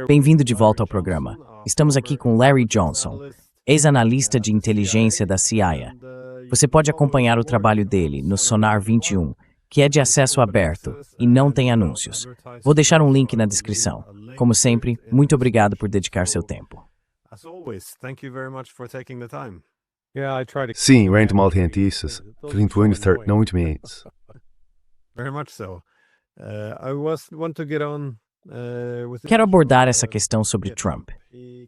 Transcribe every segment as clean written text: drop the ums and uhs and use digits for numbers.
Bem-vindo de volta ao programa. Estamos aqui com Larry Johnson, ex-analista de inteligência da CIA. Você pode acompanhar o trabalho dele no Sonar 21, que é de acesso aberto e não tem anúncios. Vou deixar um link na descrição. Como sempre, muito obrigado por dedicar seu tempo. Sim, Rand Malthiantistas, 21 não muito menos. Quero abordar essa questão sobre Trump.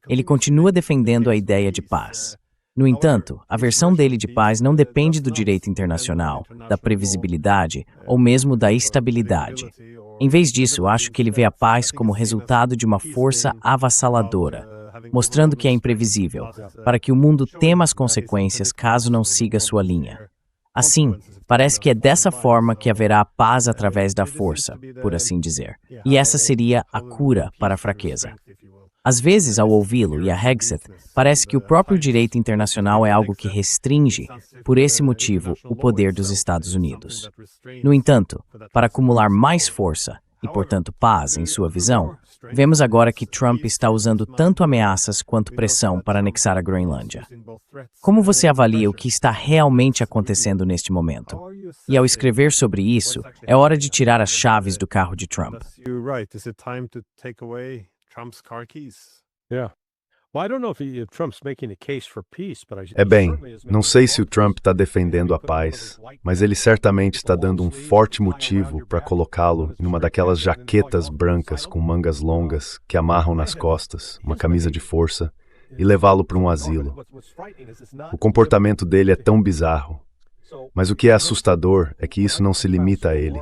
Ele continua defendendo a ideia de paz. No entanto, a versão dele de paz não depende do direito internacional, da previsibilidade ou mesmo da estabilidade. Em vez disso, acho que ele vê a paz como resultado de uma força avassaladora, mostrando que é imprevisível, para que o mundo tema as consequências caso não siga sua linha. Assim, parece que é dessa forma que haverá paz através da força, por assim dizer. E essa seria a cura para a fraqueza. Às vezes, ao ouvi-lo e a Hegseth, parece que o próprio direito internacional é algo que restringe, por esse motivo, o poder dos Estados Unidos. No entanto, para acumular mais força e, portanto, paz em sua visão, vemos agora que Trump está usando tanto ameaças quanto pressão para anexar a Groenlândia. Como você avalia o que está realmente acontecendo neste momento? E ao escrever sobre isso, é hora de tirar as chaves do carro de Trump. Não sei se o Trump está defendendo a paz, mas ele certamente está dando um forte motivo para colocá-lo em uma daquelas jaquetas brancas com mangas longas que amarram nas costas, uma camisa de força, e levá-lo para um asilo. O comportamento dele é tão bizarro, mas o que é assustador é que isso não se limita a ele.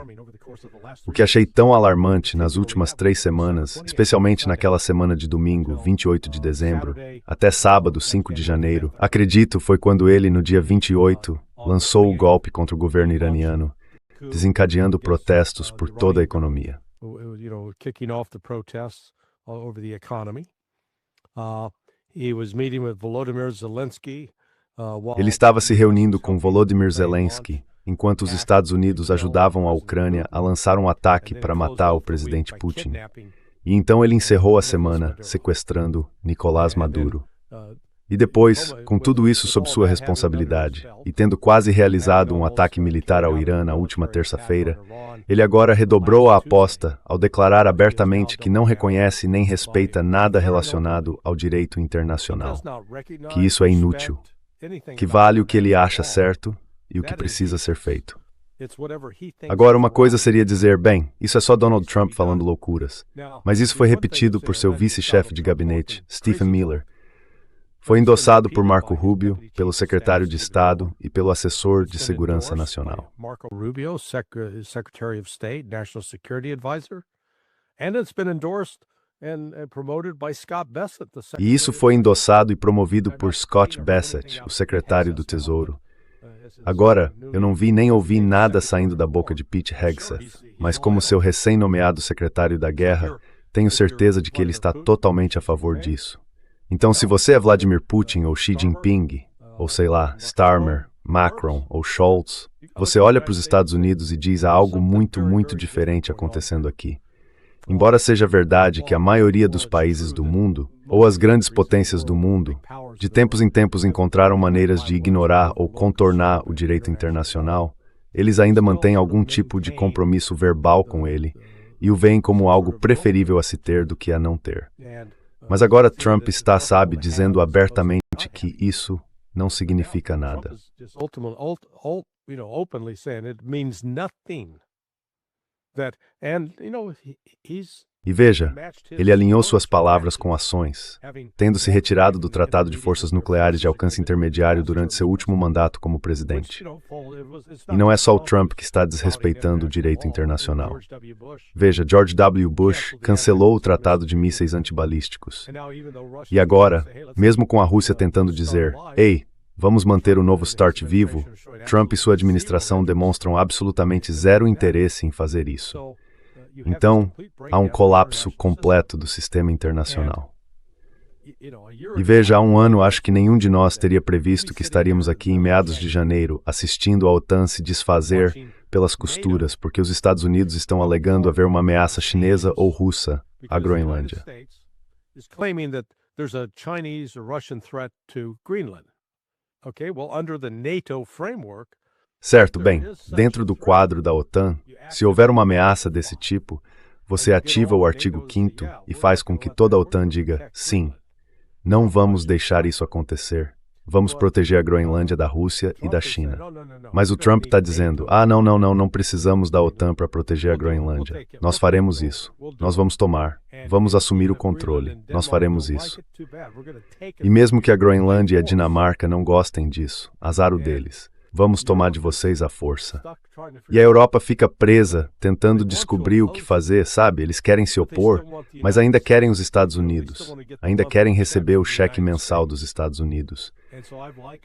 O que achei tão alarmante nas últimas 3 semanas, especialmente naquela semana de domingo, 28 de dezembro, até sábado, 5 de janeiro, acredito foi quando ele, no dia 28, lançou o golpe contra o governo iraniano, desencadeando protestos por toda a economia. Ele estava se reunindo com Volodymyr Zelensky, enquanto os Estados Unidos ajudavam a Ucrânia a lançar um ataque para matar o presidente Putin. E então ele encerrou a semana sequestrando Nicolás Maduro. E depois, com tudo isso sob sua responsabilidade, e tendo quase realizado um ataque militar ao Irã na última terça-feira, ele agora redobrou a aposta ao declarar abertamente que não reconhece nem respeita nada relacionado ao direito internacional, que isso é inútil, que vale o que ele acha certo e o que precisa ser feito. Agora, uma coisa seria dizer, bem, isso é só Donald Trump falando loucuras. Mas isso foi repetido por seu vice-chefe de gabinete, Stephen Miller. Foi endossado por Marco Rubio, pelo secretário de Estado e pelo assessor de Segurança Nacional. Marco Rubio, Secretary of State, National Security Advisor, and it's been endorsed and promoted by Scott Bessent, E isso foi endossado e promovido por Scott Bessent, o secretário do Tesouro. Agora, eu não vi nem ouvi nada saindo da boca de Pete Hegseth, mas como seu recém-nomeado secretário da Guerra, tenho certeza de que ele está totalmente a favor disso. Então, se você é Vladimir Putin ou Xi Jinping, ou sei lá, Starmer, Macron ou Scholz, você olha para os Estados Unidos e diz há algo muito, muito diferente acontecendo aqui. Embora seja verdade que a maioria dos países do mundo, ou as grandes potências do mundo, de tempos em tempos encontraram maneiras de ignorar ou contornar o direito internacional, eles ainda mantêm algum tipo de compromisso verbal com ele e o veem como algo preferível a se ter do que a não ter. Mas agora Trump está, dizendo abertamente que isso não significa nada. E veja, ele alinhou suas palavras com ações, tendo se retirado do Tratado de Forças Nucleares de Alcance Intermediário durante seu último mandato como presidente. E não é só o Trump que está desrespeitando o direito internacional. Veja, George W. Bush cancelou o Tratado de Mísseis Antibalísticos. E agora, mesmo com a Rússia tentando dizer, ei, vamos manter o novo START vivo, Trump e sua administração demonstram absolutamente zero interesse em fazer isso. Então, há um colapso completo do sistema internacional. E veja, há um ano acho que nenhum de nós teria previsto que estaríamos aqui em meados de janeiro, assistindo a OTAN se desfazer pelas costuras, porque os Estados Unidos estão alegando haver uma ameaça chinesa ou russa à Groenlândia. Certo, bem, dentro do quadro da OTAN, se houver uma ameaça desse tipo, você ativa o artigo 5º e faz com que toda a OTAN diga sim. Não vamos deixar isso acontecer. Vamos proteger a Groenlândia da Rússia e da China. Mas o Trump está dizendo, não precisamos da OTAN para proteger a Groenlândia. Nós faremos isso. Nós vamos tomar. Vamos assumir o controle. Nós faremos isso. E mesmo que a Groenlândia e a Dinamarca não gostem disso, azar o deles. Vamos tomar de vocês à força. E a Europa fica presa, tentando descobrir o que fazer, sabe? Eles querem se opor, mas ainda querem os Estados Unidos. Ainda querem receber o cheque mensal dos Estados Unidos.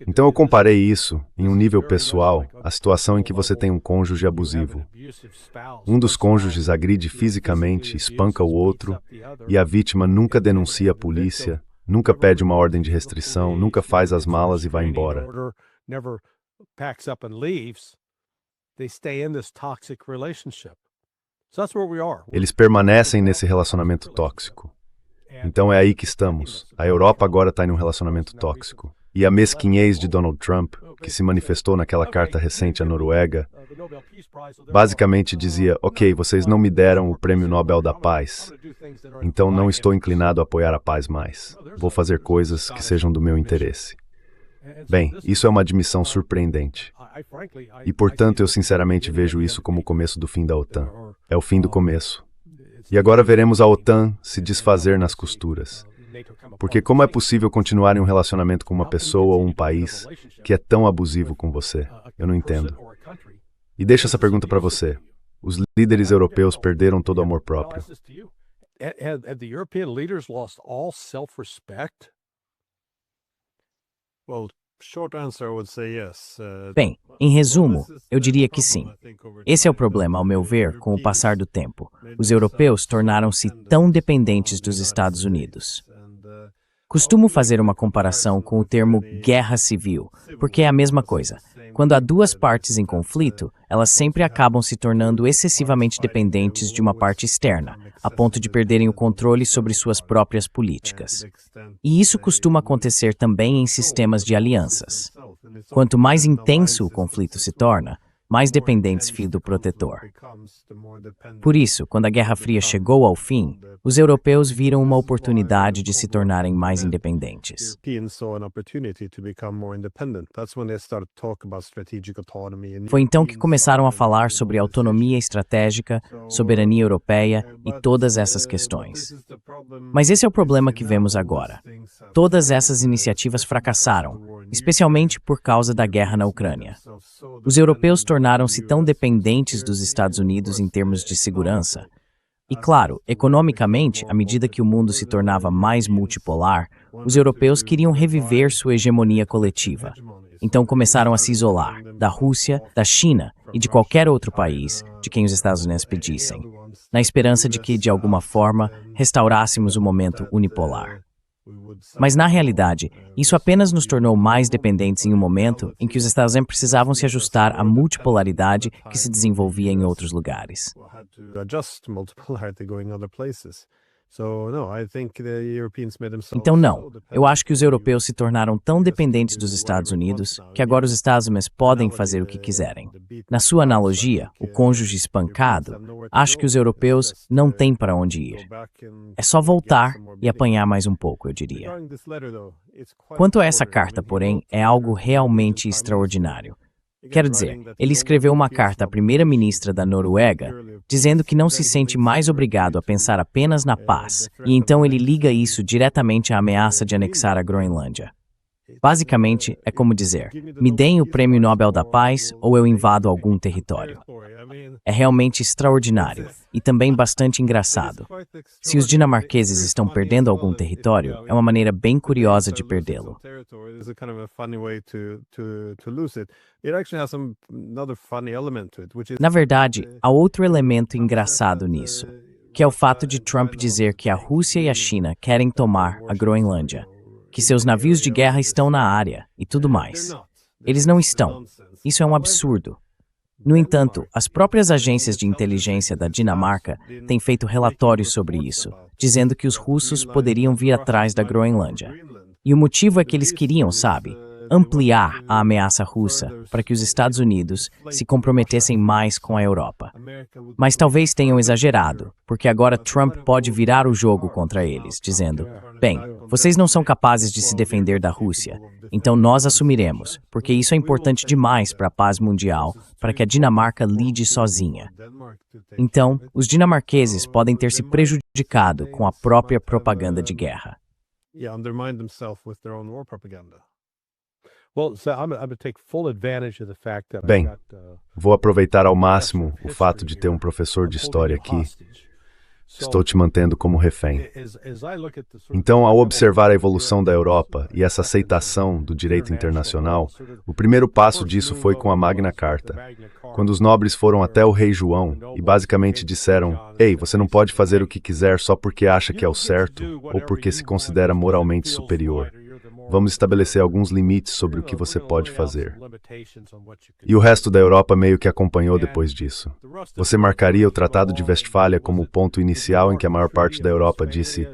Então eu comparei isso, em um nível pessoal, à situação em que você tem um cônjuge abusivo. Um dos cônjuges agride fisicamente, espanca o outro, e a vítima nunca denuncia a polícia, nunca pede uma ordem de restrição, nunca faz as malas e vai embora. Packs up and leaves, they stay in this toxic relationship. So that's where we are. Eles permanecem nesse relacionamento tóxico. Então é aí que estamos. A Europa agora está em um relacionamento tóxico. E a mesquinhez de Donald Trump, que se manifestou naquela carta recente à Noruega, basicamente dizia, ok, vocês não me deram o Prêmio Nobel da Paz, então não estou inclinado a apoiar a paz mais. Vou fazer coisas que sejam do meu interesse. Bem, isso é uma admissão surpreendente. E, portanto, eu sinceramente vejo isso como o começo do fim da OTAN. É o fim do começo. E agora veremos a OTAN se desfazer nas costuras. Porque como é possível continuar em um relacionamento com uma pessoa ou um país que é tão abusivo com você? Eu não entendo. E deixo essa pergunta para você. Os líderes europeus perderam todo o amor próprio. Have the European leaders lost all self-respect? Bem, em resumo, eu diria que sim. Esse é o problema, ao meu ver, com o passar do tempo. Os europeus tornaram-se tão dependentes dos Estados Unidos. Costumo fazer uma comparação com o termo guerra civil, porque é a mesma coisa. Quando há duas partes em conflito, elas sempre acabam se tornando excessivamente dependentes de uma parte externa, a ponto de perderem o controle sobre suas próprias políticas. E isso costuma acontecer também em sistemas de alianças. Quanto mais intenso o conflito se torna, mais dependentes ficam do protetor. Por isso, quando a Guerra Fria chegou ao fim, os europeus viram uma oportunidade de se tornarem mais independentes. Foi então que começaram a falar sobre autonomia estratégica, soberania europeia e todas essas questões. Mas esse é o problema que vemos agora. Todas essas iniciativas fracassaram, especialmente por causa da guerra na Ucrânia. Os europeus tornaram-se tão dependentes dos Estados Unidos em termos de segurança. E claro, economicamente, à medida que o mundo se tornava mais multipolar, os europeus queriam reviver sua hegemonia coletiva. Então começaram a se isolar da Rússia, da China e de qualquer outro país de quem os Estados Unidos pedissem, na esperança de que, de alguma forma, restaurássemos o momento unipolar. Mas, na realidade, isso apenas nos tornou mais dependentes em um momento em que os Estados Unidos precisavam se ajustar à multipolaridade que se desenvolvia em outros lugares. Então, não. Eu acho que os europeus se tornaram tão dependentes dos Estados Unidos que agora os Estados Unidos podem fazer o que quiserem. Na sua analogia, o cônjuge espancado, acho que os europeus não têm para onde ir. É só voltar e apanhar mais um pouco, eu diria. Quanto a essa carta, porém, é algo realmente extraordinário. Quero dizer, ele escreveu uma carta à primeira-ministra da Noruega, dizendo que não se sente mais obrigado a pensar apenas na paz, e então ele liga isso diretamente à ameaça de anexar a Groenlândia. Basicamente, é como dizer, me deem o Prêmio Nobel da Paz ou eu invado algum território. É realmente extraordinário e também bastante engraçado. Se os dinamarqueses estão perdendo algum território, é uma maneira bem curiosa de perdê-lo. Na verdade, há outro elemento engraçado nisso. que é o fato de Trump dizer que a Rússia e a China querem tomar a Groenlândia, que seus navios de guerra estão na área e tudo mais. Eles não estão. Isso é um absurdo. No entanto, as próprias agências de inteligência da Dinamarca têm feito relatórios sobre isso, dizendo que os russos poderiam vir atrás da Groenlândia. E o motivo é que eles queriam, sabe, ampliar a ameaça russa para que os Estados Unidos se comprometessem mais com a Europa. Mas talvez tenham exagerado, porque agora Trump pode virar o jogo contra eles, dizendo: bem, vocês não são capazes de se defender da Rússia, então nós assumiremos, porque isso é importante demais para a paz mundial, para que a Dinamarca lide sozinha. Então, os dinamarqueses podem ter se prejudicado com a própria propaganda de guerra. Bem, vou aproveitar ao máximo o fato de ter um professor de história aqui. Estou te mantendo como refém. Então, ao observar a evolução da Europa e essa aceitação do direito internacional, o primeiro passo disso foi com a Magna Carta, quando os nobres foram até o rei João e basicamente disseram: ei, você não pode fazer o que quiser só porque acha que é o certo ou porque se considera moralmente superior. Vamos estabelecer alguns limites sobre o que você pode fazer. E o resto da Europa meio que acompanhou depois disso. Você marcaria o Tratado de Westfália como o ponto inicial em que a maior parte da Europa disse: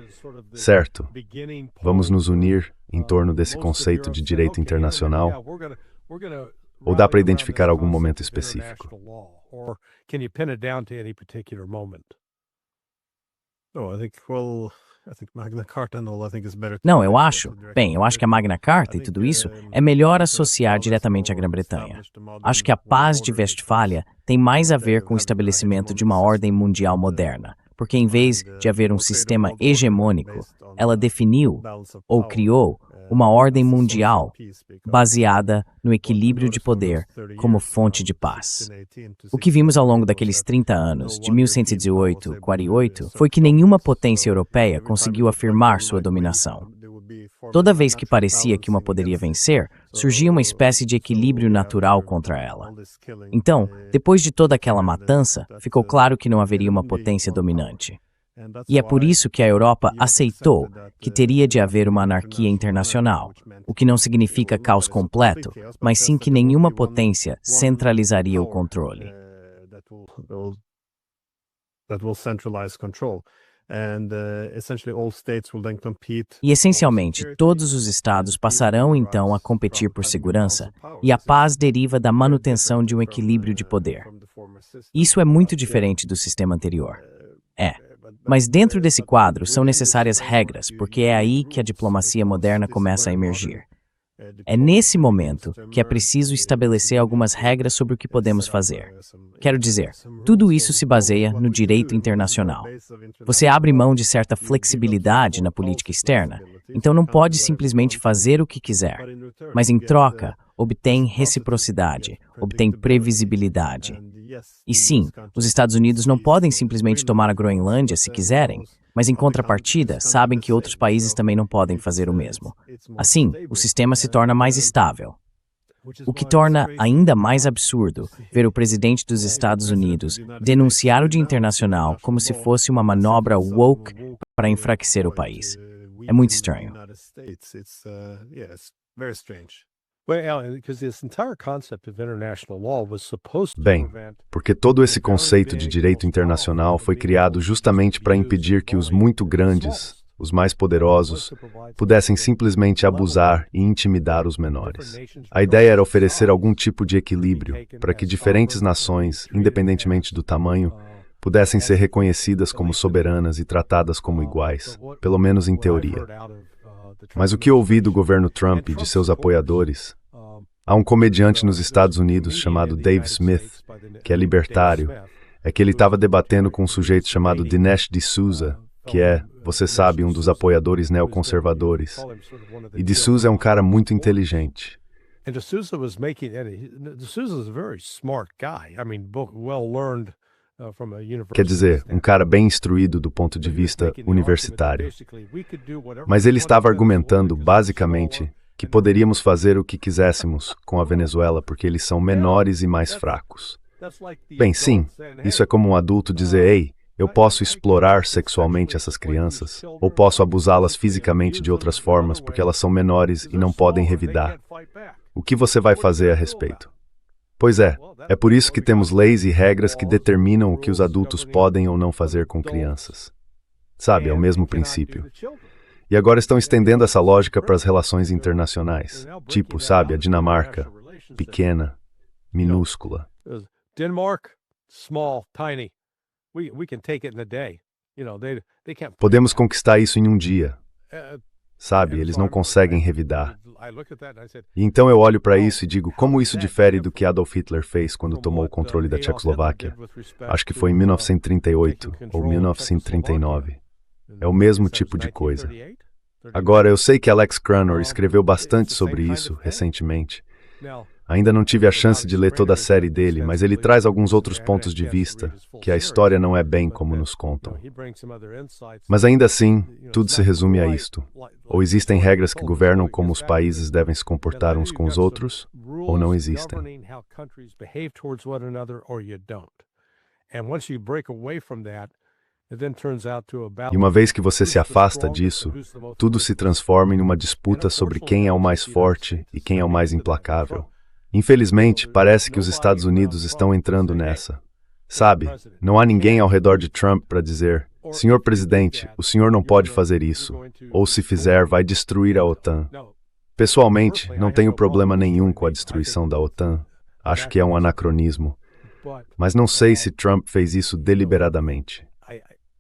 certo, vamos nos unir em torno desse conceito de direito internacional? Ou dá para identificar algum momento específico? Não, eu acho que a Magna Carta e tudo isso é melhor associar diretamente à Grã-Bretanha. Acho que a Paz de Westfália tem mais a ver com o estabelecimento de uma ordem mundial moderna, porque em vez de haver um sistema hegemônico, ela definiu ou criou uma ordem mundial baseada no equilíbrio de poder como fonte de paz. O que vimos ao longo daqueles 30 anos, de 1118 a 48, foi que nenhuma potência europeia conseguiu afirmar sua dominação. Toda vez que parecia que uma poderia vencer, surgia uma espécie de equilíbrio natural contra ela. Então, depois de toda aquela matança, ficou claro que não haveria uma potência dominante. E é por isso que a Europa aceitou que teria de haver uma anarquia internacional, o que não significa caos completo, mas sim que nenhuma potência centralizaria o controle. E essencialmente, todos os estados passarão então a competir por segurança, e a paz deriva da manutenção de um equilíbrio de poder. Isso é muito diferente do sistema anterior. Mas dentro desse quadro são necessárias regras, porque é aí que a diplomacia moderna começa a emergir. É nesse momento que é preciso estabelecer algumas regras sobre o que podemos fazer. Quero dizer, tudo isso se baseia no direito internacional. Você abre mão de certa flexibilidade na política externa, então não pode simplesmente fazer o que quiser. Mas em troca, obtém reciprocidade, obtém previsibilidade. E sim, os Estados Unidos não podem simplesmente tomar a Groenlândia se quiserem, mas em contrapartida, sabem que outros países também não podem fazer o mesmo. Assim, o sistema se torna mais estável. O que torna ainda mais absurdo ver o presidente dos Estados Unidos denunciar o Dia Internacional como se fosse uma manobra woke para enfraquecer o país. É muito estranho. Bem, porque todo esse conceito de direito internacional foi criado justamente para impedir que os muito grandes, os mais poderosos, pudessem simplesmente abusar e intimidar os menores. A ideia era oferecer algum tipo de equilíbrio para que diferentes nações, independentemente do tamanho, pudessem ser reconhecidas como soberanas e tratadas como iguais, pelo menos em teoria. Mas o que ouvi do governo Trump e de seus apoiadores? Há um comediante nos Estados Unidos chamado Dave Smith, que é libertário, é que ele estava debatendo com um sujeito chamado Dinesh D'Souza, que é, você sabe, um dos apoiadores neoconservadores. E D'Souza é um cara muito inteligente. Quer dizer, um cara bem instruído do ponto de vista universitário. Mas ele estava argumentando, basicamente, que poderíamos fazer o que quiséssemos com a Venezuela porque eles são menores e mais fracos. Bem, sim, isso é como um adulto dizer: ei, Eu posso explorar sexualmente essas crianças, ou posso abusá-las fisicamente de outras formas porque elas são menores e não podem revidar. O que você vai fazer a respeito? Pois é por isso que temos leis e regras que determinam o que os adultos podem ou não fazer com crianças. Sabe, é o mesmo princípio. E agora estão estendendo essa lógica para as relações internacionais. Tipo, sabe, a Dinamarca, pequena, minúscula. Denmark, small, tiny. We can take it in a day. They can't. Podemos conquistar isso em um dia. Sabe, eles não conseguem revidar. E então eu olho para isso e digo, como isso difere do que Adolf Hitler fez quando tomou o controle da Tchecoslováquia? Acho que foi em 1938 ou 1939. É o mesmo tipo de coisa. Agora, eu sei que Alex Cranor escreveu bastante sobre isso recentemente. Ainda não tive a chance de ler toda a série dele, mas ele traz alguns outros pontos de vista, que a história não é bem como nos contam. Mas ainda assim, tudo se resume a isto. Ou existem regras que governam como os países devem se comportar uns com os outros, ou não existem. E uma vez que você se afasta disso, tudo se transforma em uma disputa sobre quem é o mais forte e quem é o mais implacável. Infelizmente, parece que os Estados Unidos estão entrando nessa. Sabe, não há ninguém ao redor de Trump para dizer, senhor presidente, o senhor não pode fazer isso, ou se fizer, vai destruir a OTAN. Pessoalmente, não tenho problema nenhum com a destruição da OTAN. Acho que é um anacronismo. Mas não sei se Trump fez isso deliberadamente.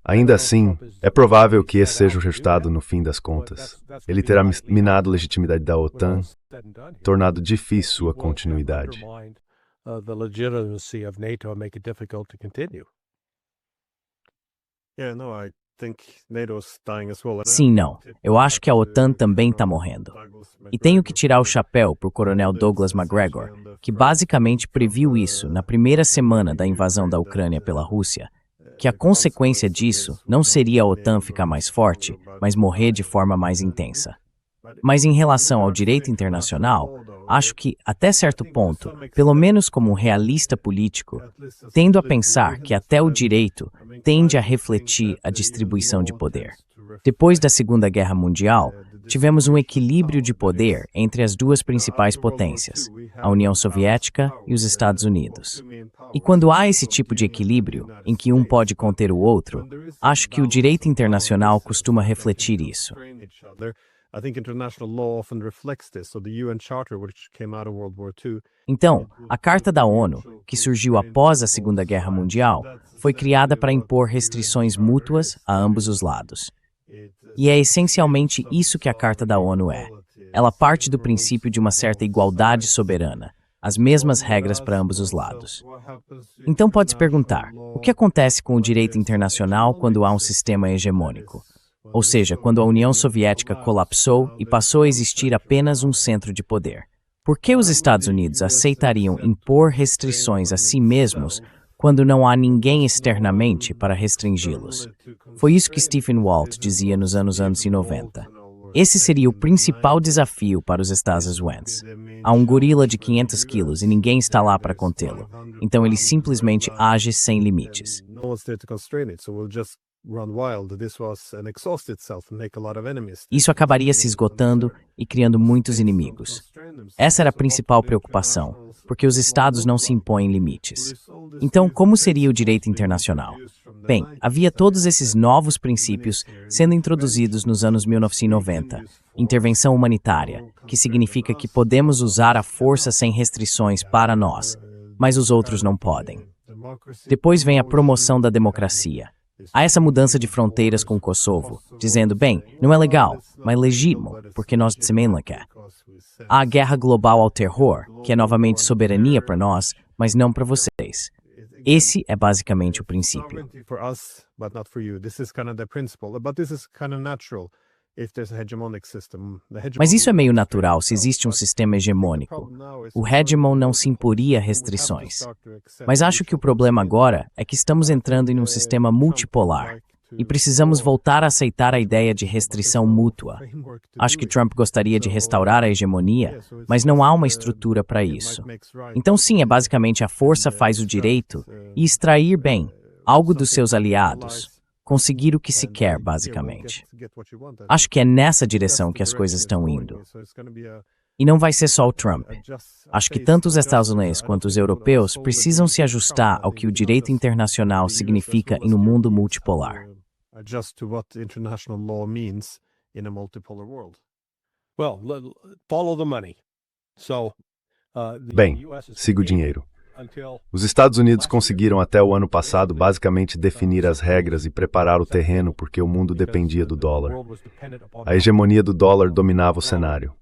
Ainda assim, é provável que esse seja o resultado no fim das contas. Ele terá minado a legitimidade da OTAN, tornado difícil sua continuidade. Sim, não. Eu acho que a OTAN também está morrendo. E tenho que tirar o chapéu para o coronel Douglas Macgregor, que basicamente previu isso na primeira semana da invasão da Ucrânia pela Rússia, que a consequência disso não seria a OTAN ficar mais forte, mas morrer de forma mais intensa. Mas em relação ao direito internacional, acho que, até certo ponto, pelo menos como um realista político, tendo a pensar que até o direito tende a refletir a distribuição de poder. Depois da Segunda Guerra Mundial, tivemos um equilíbrio de poder entre as duas principais potências, a União Soviética e os Estados Unidos. E quando há esse tipo de equilíbrio, em que um pode conter o outro, acho que o direito internacional costuma refletir isso. Então, a Carta da ONU, que surgiu após a Segunda Guerra Mundial, foi criada para impor restrições mútuas a ambos os lados. E é essencialmente isso que a Carta da ONU é. Ela parte do princípio de uma certa igualdade soberana, as mesmas regras para ambos os lados. Então pode-se perguntar, o que acontece com o direito internacional quando há um sistema hegemônico? Ou seja, quando a União Soviética colapsou e passou a existir apenas um centro de poder. Por que os Estados Unidos aceitariam impor restrições a si mesmos quando não há ninguém externamente para restringi-los? Foi isso que Stephen Walt dizia nos anos 90. Esse seria o principal desafio para os Estados Unidos. Há um gorila de 500 quilos e ninguém está lá para contê-lo. Então ele simplesmente age sem limites. Isso acabaria se esgotando e criando muitos inimigos. Essa era a principal preocupação, porque os estados não se impõem limites. Então, como seria o direito internacional? Bem, havia todos esses novos princípios sendo introduzidos nos anos 1990. Intervenção humanitária, que significa que podemos usar a força sem restrições para nós, mas os outros não podem. Depois vem a promoção da democracia. Há essa mudança de fronteiras com o Kosovo, dizendo, bem, não é legal, mas legítimo, porque nós também não quer. Há a guerra global ao terror, que é novamente soberania para nós, mas não para vocês. Esse é basicamente o princípio. Mas isso é meio natural se existe um sistema hegemônico. O hegemon não se imporia restrições. Mas acho que o problema agora é que estamos entrando em um sistema multipolar e precisamos voltar a aceitar a ideia de restrição mútua. Acho que Trump gostaria de restaurar a hegemonia, mas não há uma estrutura para isso. Então sim, é basicamente a força faz o direito e extrair bem. algo dos seus aliados, conseguir o que se quer, basicamente. Acho que é nessa direção que as coisas estão indo. E não vai ser só o Trump. Acho que tanto os Estados Unidos quanto os europeus precisam se ajustar ao que o direito internacional significa em um mundo multipolar. Bem, siga o dinheiro. Os Estados Unidos conseguiram até o ano passado basicamente definir as regras e preparar o terreno porque o mundo dependia do dólar. A hegemonia do dólar dominava o cenário.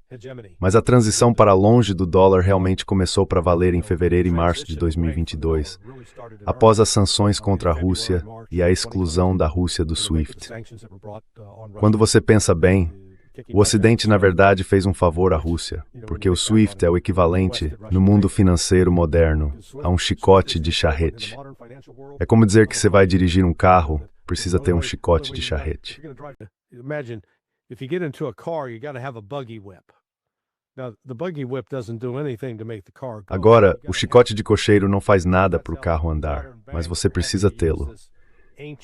Mas a transição para longe do dólar realmente começou para valer em fevereiro e março de 2022, após as sanções contra a Rússia e a exclusão da Rússia do SWIFT. Quando você pensa bem, o Ocidente, na verdade, fez um favor à Rússia, porque o SWIFT é o equivalente, no mundo financeiro moderno, a um chicote de charrete. É como dizer que você vai dirigir um carro, precisa ter um chicote de charrete. Agora, o chicote de cocheiro não faz nada para o carro andar, mas você precisa tê-lo.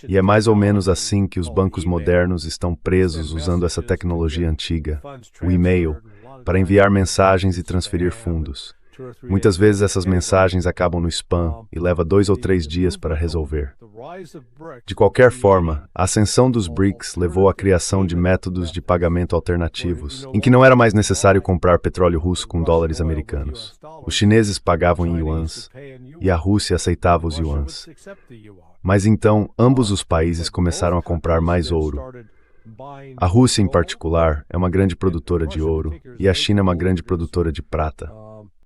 E é mais ou menos assim que os bancos modernos estão presos usando essa tecnologia antiga, o e-mail, para enviar mensagens e transferir fundos. Muitas vezes essas mensagens acabam no spam e leva 2 ou 3 dias para resolver. De qualquer forma, a ascensão dos BRICS levou à criação de métodos de pagamento alternativos, em que não era mais necessário comprar petróleo russo com dólares americanos. Os chineses pagavam em yuans e a Rússia aceitava os yuans. Mas então, ambos os países começaram a comprar mais ouro. A Rússia, em particular, é uma grande produtora de ouro e a China é uma grande produtora de prata.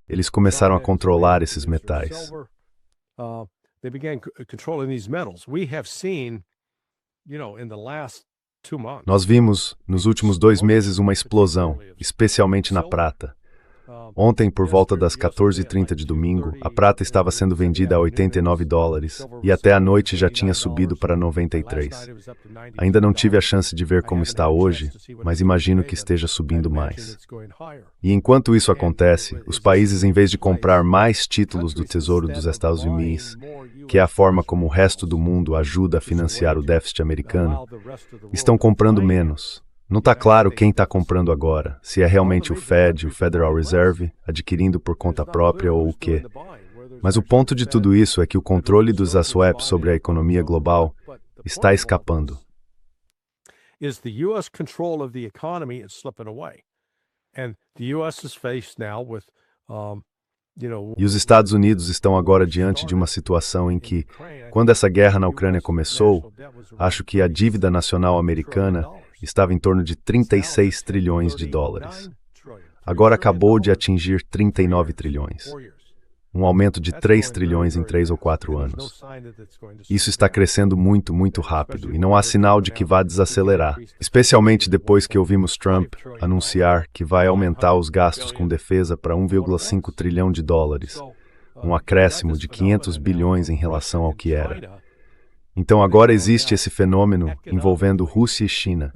Eles começaram a controlar esses metais. Nós vimos, nos últimos 2 meses, uma explosão, especialmente na prata. Ontem, por volta das 14h30 de domingo, a prata estava sendo vendida a $89 e até a noite já tinha subido para 93. Ainda não tive a chance de ver como está hoje, mas imagino que esteja subindo mais. E enquanto isso acontece, os países, em vez de comprar mais títulos do Tesouro dos Estados Unidos, que é a forma como o resto do mundo ajuda a financiar o déficit americano, estão comprando menos. Não está claro quem está comprando agora, se é realmente o Fed, o Federal Reserve, adquirindo por conta própria ou o quê. Mas o ponto de tudo isso é que o controle dos swaps sobre a economia global está escapando. E os Estados Unidos estão agora diante de uma situação em que, quando essa guerra na Ucrânia começou, acho que a dívida nacional americana estava em torno de 36 trilhões de dólares. Agora acabou de atingir 39 trilhões. Um aumento de 3 trilhões em 3 ou 4 anos. Isso está crescendo muito, muito rápido e não há sinal de que vá desacelerar, especialmente depois que ouvimos Trump anunciar que vai aumentar os gastos com defesa para 1,5 trilhão de dólares, um acréscimo de 500 bilhões em relação ao que era. Então agora existe esse fenômeno envolvendo Rússia e China.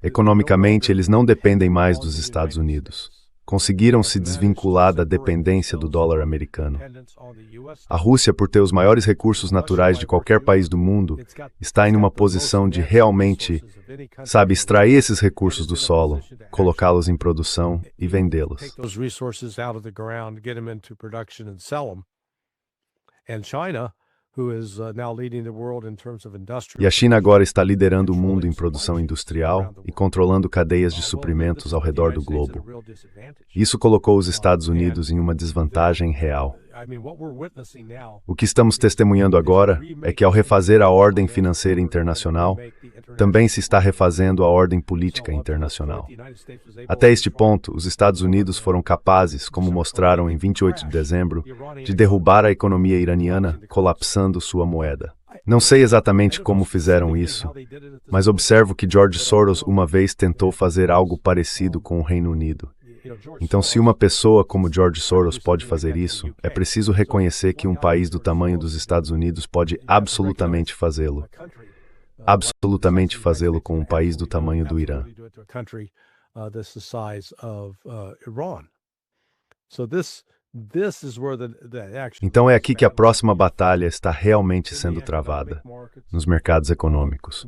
Economicamente, eles não dependem mais dos Estados Unidos. Conseguiram se desvincular da dependência do dólar americano. A Rússia, por ter os maiores recursos naturais de qualquer país do mundo, está em uma posição de realmente, extrair esses recursos do solo, colocá-los em produção e vendê-los. E a China agora está liderando o mundo em produção industrial e controlando cadeias de suprimentos ao redor do globo. Isso colocou os Estados Unidos em uma desvantagem real. O que estamos testemunhando agora é que, ao refazer a ordem financeira internacional, também se está refazendo a ordem política internacional. Até este ponto, os Estados Unidos foram capazes, como mostraram em 28 de dezembro, de derrubar a economia iraniana, colapsando sua moeda. Não sei exatamente como fizeram isso, mas observo que George Soros uma vez tentou fazer algo parecido com o Reino Unido. Então, se uma pessoa como George Soros pode fazer isso, é preciso reconhecer que um país do tamanho dos Estados Unidos pode absolutamente fazê-lo. Absolutamente fazê-lo com um país do tamanho do Irã. This is where the action. Então é aqui que a próxima batalha está realmente sendo travada, nos mercados econômicos.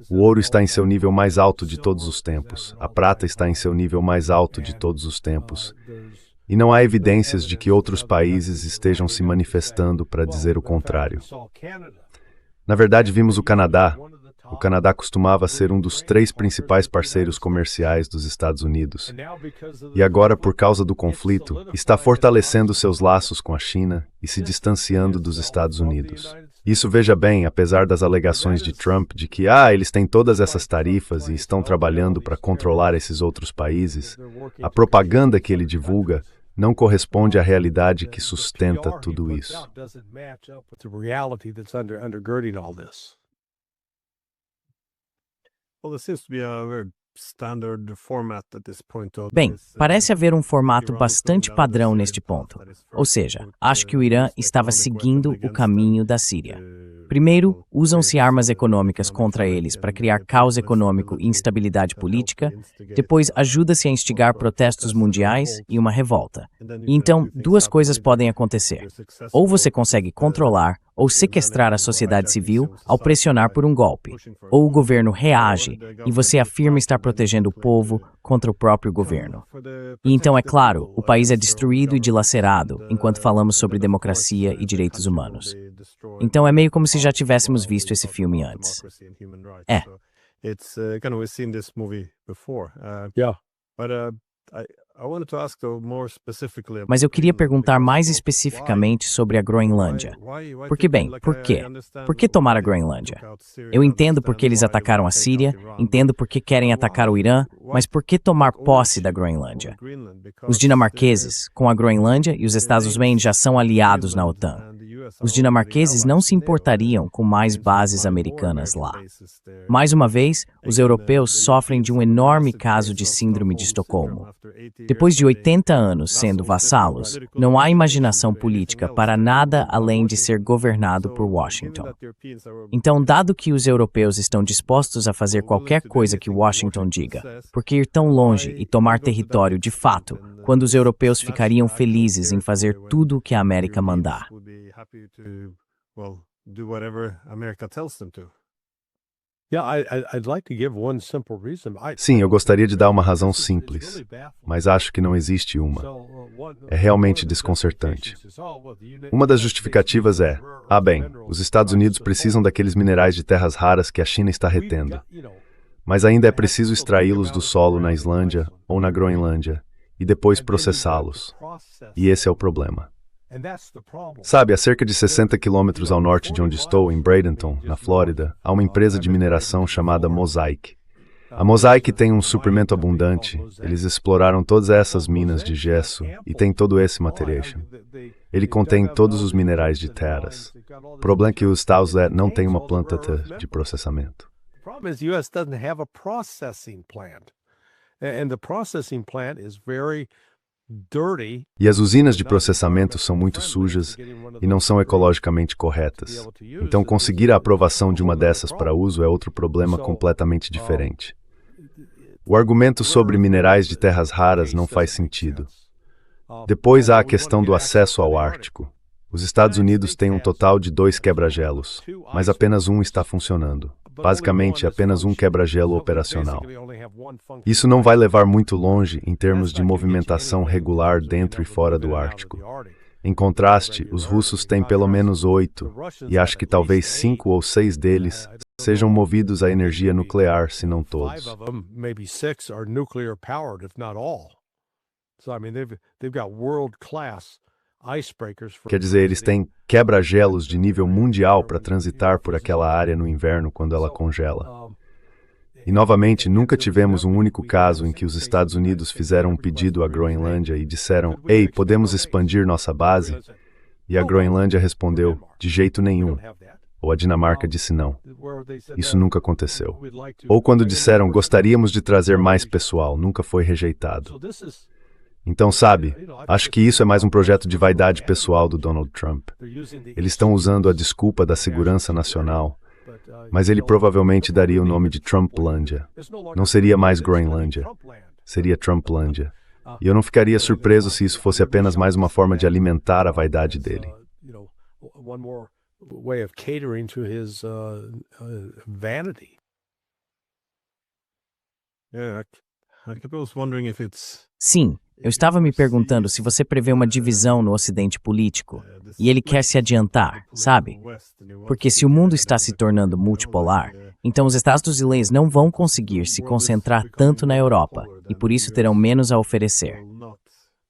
O ouro está em seu nível mais alto de todos os tempos, a prata está em seu nível mais alto de todos os tempos, e não há evidências de que outros países estejam se manifestando para dizer o contrário. Na verdade, vimos o Canadá. O Canadá costumava ser um dos 3 principais parceiros comerciais dos Estados Unidos. E agora, por causa do conflito, está fortalecendo seus laços com a China e se distanciando dos Estados Unidos. Isso, veja bem, apesar das alegações de Trump de que, eles têm todas essas tarifas e estão trabalhando para controlar esses outros países, a propaganda que ele divulga não corresponde à realidade que sustenta tudo isso. Bem, parece haver um formato bastante padrão neste ponto. Ou seja, acho que o Irã estava seguindo o caminho da Síria. Primeiro, usam-se armas econômicas contra eles para criar caos econômico e instabilidade política. Depois, ajuda-se a instigar protestos mundiais e uma revolta. E então, 2 coisas podem acontecer. Ou você consegue controlar ou sequestrar a sociedade civil ao pressionar por um golpe. Ou o governo reage e você afirma estar protegendo o povo contra o próprio governo. E então, é claro, o país é destruído e dilacerado enquanto falamos sobre democracia e direitos humanos. Então é meio como se já tivéssemos visto esse filme antes. É. Mas eu queria perguntar mais especificamente sobre a Groenlândia. Porque, bem, por quê? Por que tomar a Groenlândia? Eu entendo por que eles atacaram a Síria, entendo por que querem atacar o Irã, mas por que tomar posse da Groenlândia? Os dinamarqueses, com a Groenlândia e os Estados Unidos já são aliados na OTAN. Os dinamarqueses não se importariam com mais bases americanas lá. Mais uma vez, os europeus sofrem de um enorme caso de síndrome de Estocolmo. Depois de 80 anos sendo vassalos, não há imaginação política para nada além de ser governado por Washington. Então, dado que os europeus estão dispostos a fazer qualquer coisa que Washington diga, por que ir tão longe e tomar território de fato, quando os europeus ficariam felizes em fazer tudo o que a América mandar? Sim, eu gostaria de dar uma razão simples, mas acho que não existe uma. É realmente desconcertante. Uma das justificativas é, bem, os Estados Unidos precisam daqueles minerais de terras raras que a China está retendo, mas ainda é preciso extraí-los do solo na Islândia ou na Groenlândia e depois processá-los. E esse é o problema. Sabe, a cerca de 60 quilômetros ao norte de onde estou, em Bradenton, na Flórida, há uma empresa de mineração chamada Mosaic. A Mosaic tem um suprimento abundante, eles exploraram todas essas minas de gesso e tem todo esse material. Ele contém todos os minerais de terras. O problema é que os Estados Unidos não têm uma planta de processamento. O problema é que o US não tem uma processing plant. And the processing plant is very E as usinas de processamento são muito sujas e não são ecologicamente corretas. Então, conseguir a aprovação de uma dessas para uso é outro problema completamente diferente. O argumento sobre minerais de terras raras não faz sentido. Depois há a questão do acesso ao Ártico. Os Estados Unidos têm um total de 2 quebra-gelos, mas apenas um está funcionando. Basicamente, apenas um quebra-gelo operacional. Isso não vai levar muito longe em termos de movimentação regular dentro e fora do Ártico. Em contraste, os russos têm pelo menos 8, e acho que talvez 5 ou 6 deles sejam movidos a energia nuclear, se não todos. Quer dizer, eles têm quebra-gelos de nível mundial para transitar por aquela área no inverno quando ela congela. E, novamente, nunca tivemos um único caso em que os Estados Unidos fizeram um pedido à Groenlândia e disseram, ei, podemos expandir nossa base? E a Groenlândia respondeu, de jeito nenhum. Ou a Dinamarca disse não. Isso nunca aconteceu. Ou quando disseram, gostaríamos de trazer mais pessoal, nunca foi rejeitado. Então, sabe, acho que isso é mais um projeto de vaidade pessoal do Donald Trump. Eles estão usando a desculpa da segurança nacional, mas ele provavelmente daria o nome de Trumplândia. Não seria mais Groenlândia, seria Trumplândia. E eu não ficaria surpreso se isso fosse apenas mais uma forma de alimentar a vaidade dele. One more way of catering to his vanity. Yeah, I was wondering if it's Sim, eu estava me perguntando se você prevê uma divisão no Ocidente político e ele quer se adiantar, sabe? Porque se o mundo está se tornando multipolar, então os Estados Unidos não vão conseguir se concentrar tanto na Europa e por isso terão menos a oferecer.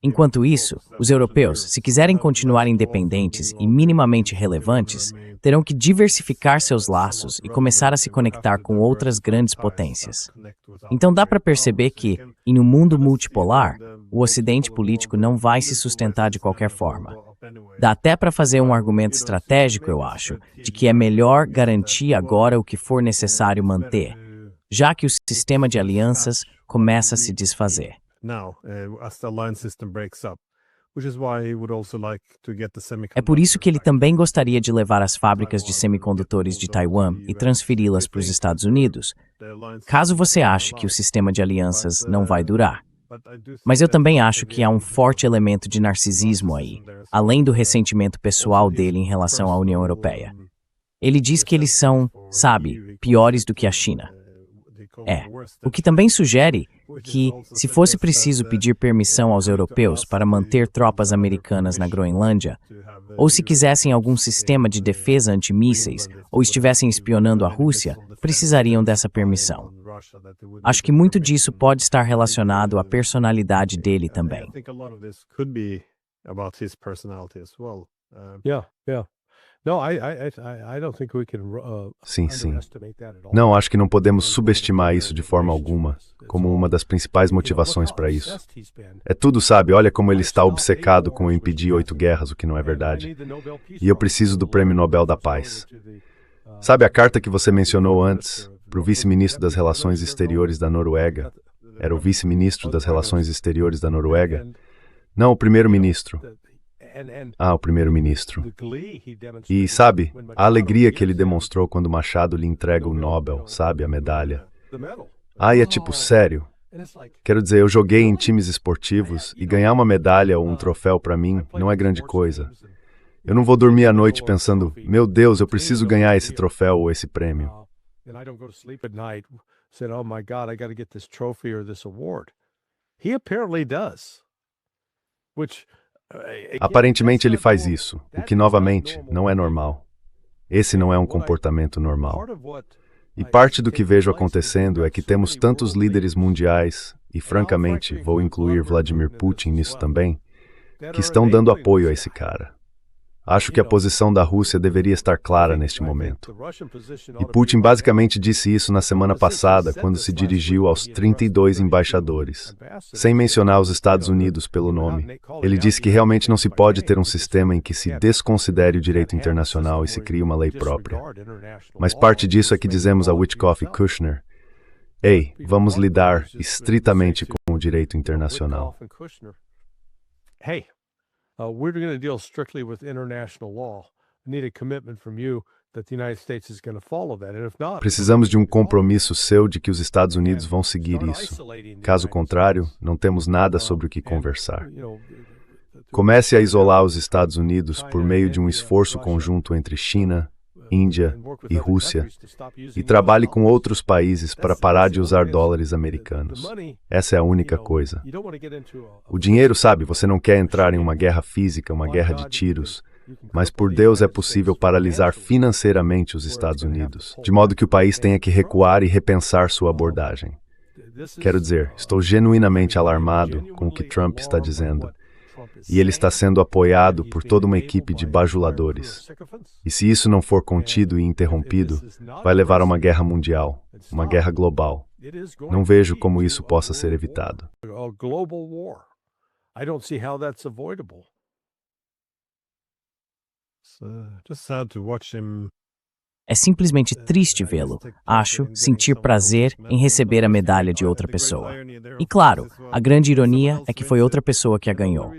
Enquanto isso, os europeus, se quiserem continuar independentes e minimamente relevantes, terão que diversificar seus laços e começar a se conectar com outras grandes potências. Então dá para perceber que, em um mundo multipolar, o Ocidente político não vai se sustentar de qualquer forma. Dá até para fazer um argumento estratégico, eu acho, de que é melhor garantir agora o que for necessário manter, já que o sistema de alianças começa a se desfazer. now as the alliance system breaks up, which is why he would also like to get the semiconductor. É por isso que ele também gostaria de levar as fábricas de semicondutores de Taiwan e transferi-las para os Estados Unidos, caso você ache que o sistema de alianças não vai durar. Mas eu também acho que há um forte elemento de narcisismo aí, além do ressentimento pessoal dele em relação à União Europeia. Ele diz que eles são, sabe, piores do que a China. O que também sugere que, se fosse preciso pedir permissão aos europeus para manter tropas americanas na Groenlândia, ou se quisessem algum sistema de defesa antimísseis ou estivessem espionando a Rússia, precisariam dessa permissão. Acho que muito disso pode estar relacionado à personalidade dele também. I think a lot of this could be about his personality as well. Yeah. No, I don't think we can Sim. underestimate that at all. Não, acho que não podemos subestimar isso de forma alguma, como uma das principais motivações para isso. É tudo, sabe, olha como ele está obcecado com impedir 8 guerras, o que não é verdade. E eu preciso do Prêmio Nobel da Paz. Sabe a carta que você mencionou antes, para o vice-ministro das Relações Exteriores da Noruega? Era o vice-ministro das Relações Exteriores da Noruega? Não, o primeiro-ministro. Ah, o primeiro-ministro. E, sabe, a alegria que ele demonstrou quando Machado lhe entrega o Nobel, sabe, a medalha. Ah, e é tipo, sério. Quero dizer, eu joguei em times esportivos e ganhar uma medalha ou um troféu para mim não é grande coisa. Eu não vou dormir à noite pensando, meu Deus, eu preciso ganhar esse troféu ou esse prêmio. And I don't go to sleep at night saying, "Oh my God, I got to get this trophy or this award." He apparently does. Which Aparentemente ele faz isso, o que novamente não é normal. Esse não é um comportamento normal. E parte do que vejo acontecendo é que temos tantos líderes mundiais, e francamente vou incluir Vladimir Putin nisso também, que estão dando apoio a esse cara. Acho que a posição da Rússia deveria estar clara neste momento. E Putin basicamente disse isso na semana passada, quando se dirigiu aos 32 embaixadores, sem mencionar os Estados Unidos pelo nome. Ele disse que realmente não se pode ter um sistema em que se desconsidere o direito internacional e se crie uma lei própria. Mas parte disso é que dizemos a Witkoff e Kushner, ei, vamos lidar estritamente com o direito internacional. Hey, we're going to deal strictly with international law. I need a commitment from you that the United States is going to follow that. And if not, Precisamos de um compromisso seu de que os Estados Unidos vão seguir isso. Caso contrário, não temos nada sobre o que conversar. Comece a isolar os Estados Unidos por meio de um esforço conjunto entre China, Índia e Rússia, e trabalhe com outros países para parar de usar dólares americanos. Essa é a única coisa. O dinheiro, sabe, você não quer entrar em uma guerra física, uma guerra de tiros, mas por Deus é possível paralisar financeiramente os Estados Unidos, de modo que o país tenha que recuar e repensar sua abordagem. Quero dizer, estou genuinamente alarmado com o que Trump está dizendo. E ele está sendo apoiado por toda uma equipe de bajuladores. E se isso não for contido e interrompido, vai levar a uma guerra mundial, uma guerra global. Não vejo como isso possa ser evitado. a global war. I don't see how that's avoidable. It's just sad to watch him É simplesmente triste vê-lo, acho, sentir prazer em receber a medalha de outra pessoa. E claro, a grande ironia é que foi outra pessoa que a ganhou.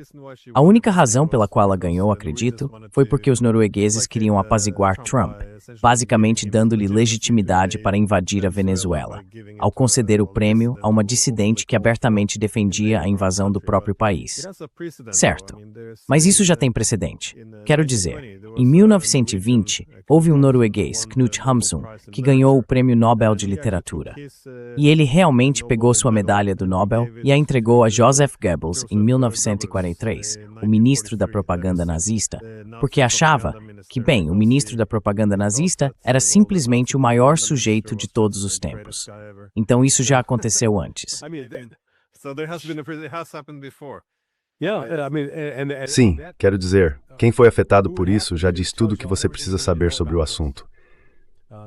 A única razão pela qual ela ganhou, acredito, foi porque os noruegueses queriam apaziguar Trump, basicamente dando-lhe legitimidade para invadir a Venezuela, ao conceder o prêmio a uma dissidente que abertamente defendia a invasão do próprio país. Certo, mas isso já tem precedente. Quero dizer, em 1920, houve um norueguês, Knut Hamsun, que ganhou o Prêmio Nobel de Literatura. E ele realmente pegou sua medalha do Nobel e a entregou a Joseph Goebbels em 1943, o ministro da propaganda nazista, porque achava que, bem, o ministro da propaganda nazista era simplesmente o maior sujeito de todos os tempos. Então isso já aconteceu antes. Sim, quero dizer, quem foi afetado por isso já diz tudo o que você precisa saber sobre o assunto.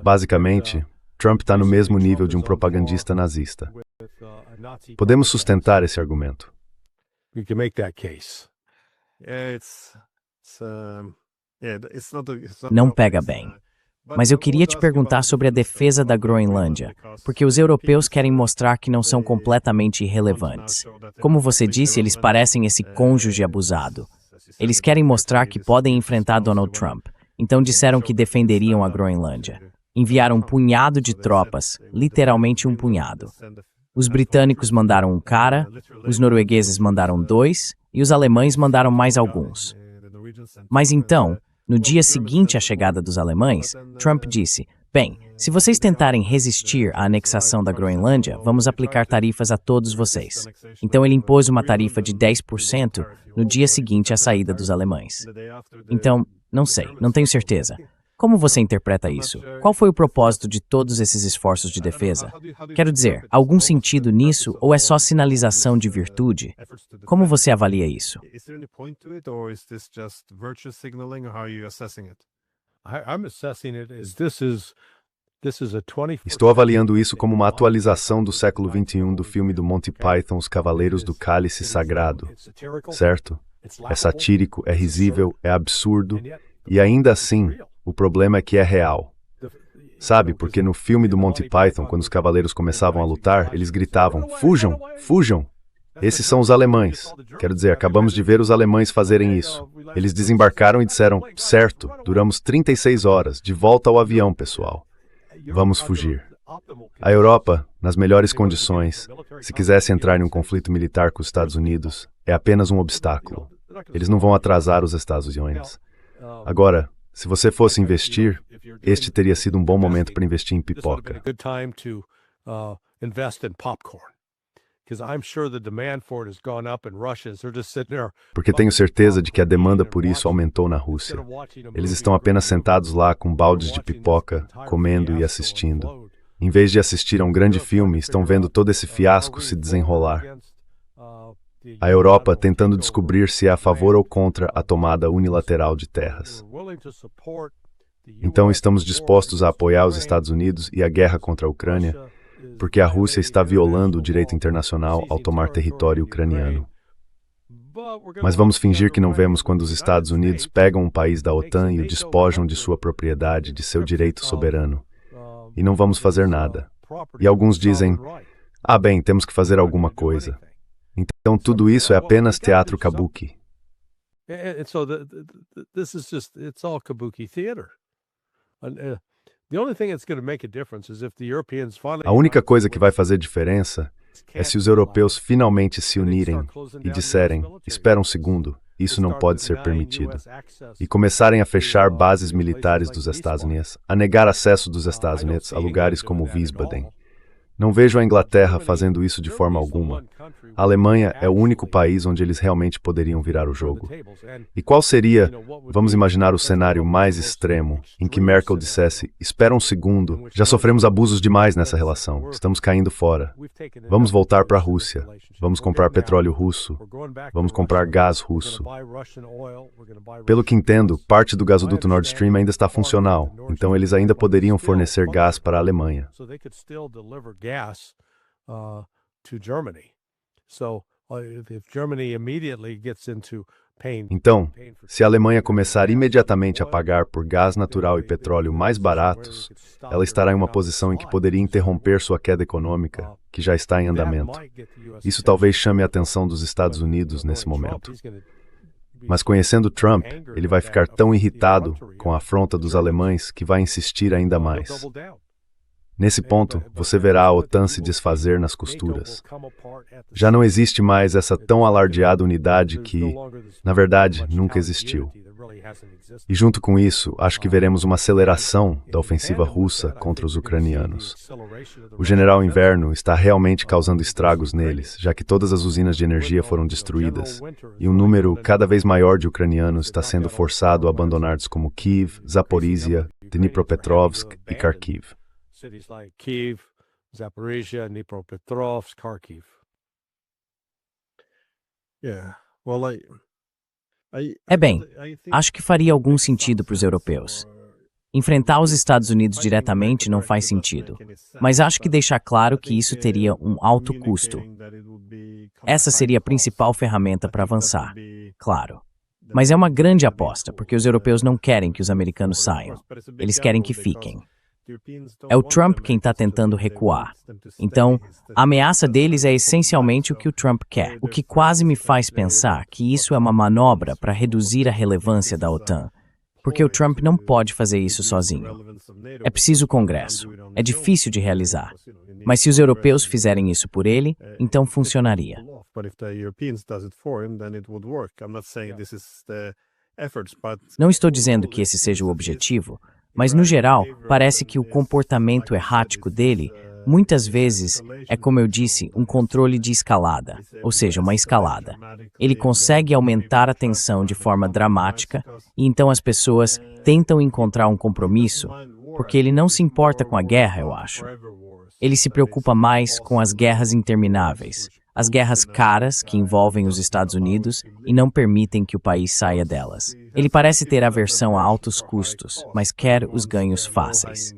Basicamente, Trump está no mesmo nível de um propagandista nazista. Podemos sustentar esse argumento. Não pega bem. Mas eu queria te perguntar sobre a defesa da Groenlândia, porque os europeus querem mostrar que não são completamente irrelevantes. Como você disse, eles parecem esse cônjuge abusado. Eles querem mostrar que podem enfrentar Donald Trump, então disseram que defenderiam a Groenlândia. Enviaram um punhado de tropas, literalmente um punhado. Os britânicos mandaram um cara, os noruegueses mandaram 2 e os alemães mandaram mais alguns. Mas então, no dia seguinte à chegada dos alemães, Trump disse, bem, se vocês tentarem resistir à anexação da Groenlândia, vamos aplicar tarifas a todos vocês. Então ele impôs uma tarifa de 10% no dia seguinte à saída dos alemães. Então, não sei, não tenho certeza. Como você interpreta isso? Qual foi o propósito de todos esses esforços de defesa? Quero dizer, há algum sentido nisso ou é só sinalização de virtude? Como você avalia isso? Estou avaliando isso como uma atualização do século XXI do filme do Monty Python, Os Cavaleiros do Cálice Sagrado, certo? É satírico, é risível, é absurdo, e ainda assim, o problema é que é real. Sabe, porque no filme do Monty Python, quando os cavaleiros começavam a lutar, eles gritavam, fujam, fujam! Esses são os alemães. Quero dizer, acabamos de ver os alemães fazerem isso. Eles desembarcaram e disseram, certo, duramos 36 horas, de volta ao avião, pessoal. Vamos fugir. A Europa, nas melhores condições, se quisesse entrar em um conflito militar com os Estados Unidos, é apenas um obstáculo. Eles não vão atrasar os Estados Unidos. Agora, se você fosse investir, este teria sido um bom momento para investir em pipoca. Porque tenho certeza de que a demanda por isso aumentou na Rússia. Eles estão apenas sentados lá com baldes de pipoca, comendo e assistindo. Em vez de assistir a um grande filme, estão vendo todo esse fiasco se desenrolar. A Europa tentando descobrir se é a favor ou contra a tomada unilateral de terras. Então estamos dispostos a apoiar os Estados Unidos e a guerra contra a Ucrânia, porque a Rússia está violando o direito internacional ao tomar território ucraniano. Mas vamos fingir que não vemos quando os Estados Unidos pegam um país da OTAN e o despojam de sua propriedade, de seu direito soberano. E não vamos fazer nada. E alguns dizem, bem, temos que fazer alguma coisa. Então tudo isso é apenas teatro kabuki. A única coisa que vai fazer diferença é se os europeus finalmente se unirem e disserem, espera um segundo, isso não pode ser permitido, e começarem a fechar bases militares dos Estados Unidos, a negar acesso dos Estados Unidos a lugares como Wiesbaden. Não vejo a Inglaterra fazendo isso de forma alguma. A Alemanha é o único país onde eles realmente poderiam virar o jogo. E qual seria, vamos imaginar o cenário mais extremo, em que Merkel dissesse, espera um segundo, já sofremos abusos demais nessa relação, estamos caindo fora. Vamos voltar para a Rússia, vamos comprar petróleo russo, vamos comprar gás russo. Pelo que entendo, parte do gasoduto Nord Stream ainda está funcional, então eles ainda poderiam fornecer gás para a Alemanha. So if Germany immediately gets into Então, se a Alemanha começar imediatamente a pagar por gás natural e petróleo mais baratos, ela estará em uma posição em que poderia interromper sua queda econômica, que já está em andamento. Isso talvez chame a atenção dos Estados Unidos nesse momento. Mas conhecendo Trump, ele vai ficar tão irritado com a afronta dos alemães que vai insistir ainda mais. Nesse ponto, você verá a OTAN se desfazer nas costuras. Já não existe mais essa tão alardeada unidade que, na verdade, nunca existiu. E junto com isso, acho que veremos uma aceleração da ofensiva russa contra os ucranianos. O general Inverno está realmente causando estragos neles, já que todas as usinas de energia foram destruídas, e um número cada vez maior de ucranianos está sendo forçado a abandonar como Kiev, Zaporizhia, Dnipropetrovsk e Kharkiv. Cities like Kiev, Zaporizhia, Dnipropetrovsk, Kharkiv. É bem, acho que faria algum sentido para os europeus. Enfrentar os Estados Unidos diretamente não faz sentido, mas acho que deixar claro que isso teria um alto custo. Essa seria a principal ferramenta para avançar, claro. Mas é uma grande aposta, porque os europeus não querem que os americanos saiam. Eles querem que fiquem. É o Trump quem está tentando recuar. Então, a ameaça deles é essencialmente o que o Trump quer, o que quase me faz pensar que isso é uma manobra para reduzir a relevância da OTAN, porque o Trump não pode fazer isso sozinho. É preciso o Congresso. É difícil de realizar. Mas se os europeus fizerem isso por ele, então funcionaria. Não estou dizendo que esse seja o objetivo, mas, no geral, parece que o comportamento errático dele, muitas vezes, é, como eu disse, um controle de escalada, ou seja, uma escalada. Ele consegue aumentar a tensão de forma dramática e então as pessoas tentam encontrar um compromisso, porque ele não se importa com a guerra, eu acho. Ele se preocupa mais com as guerras intermináveis, as guerras caras que envolvem os Estados Unidos e não permitem que o país saia delas. Ele parece ter aversão a altos custos, mas quer os ganhos fáceis.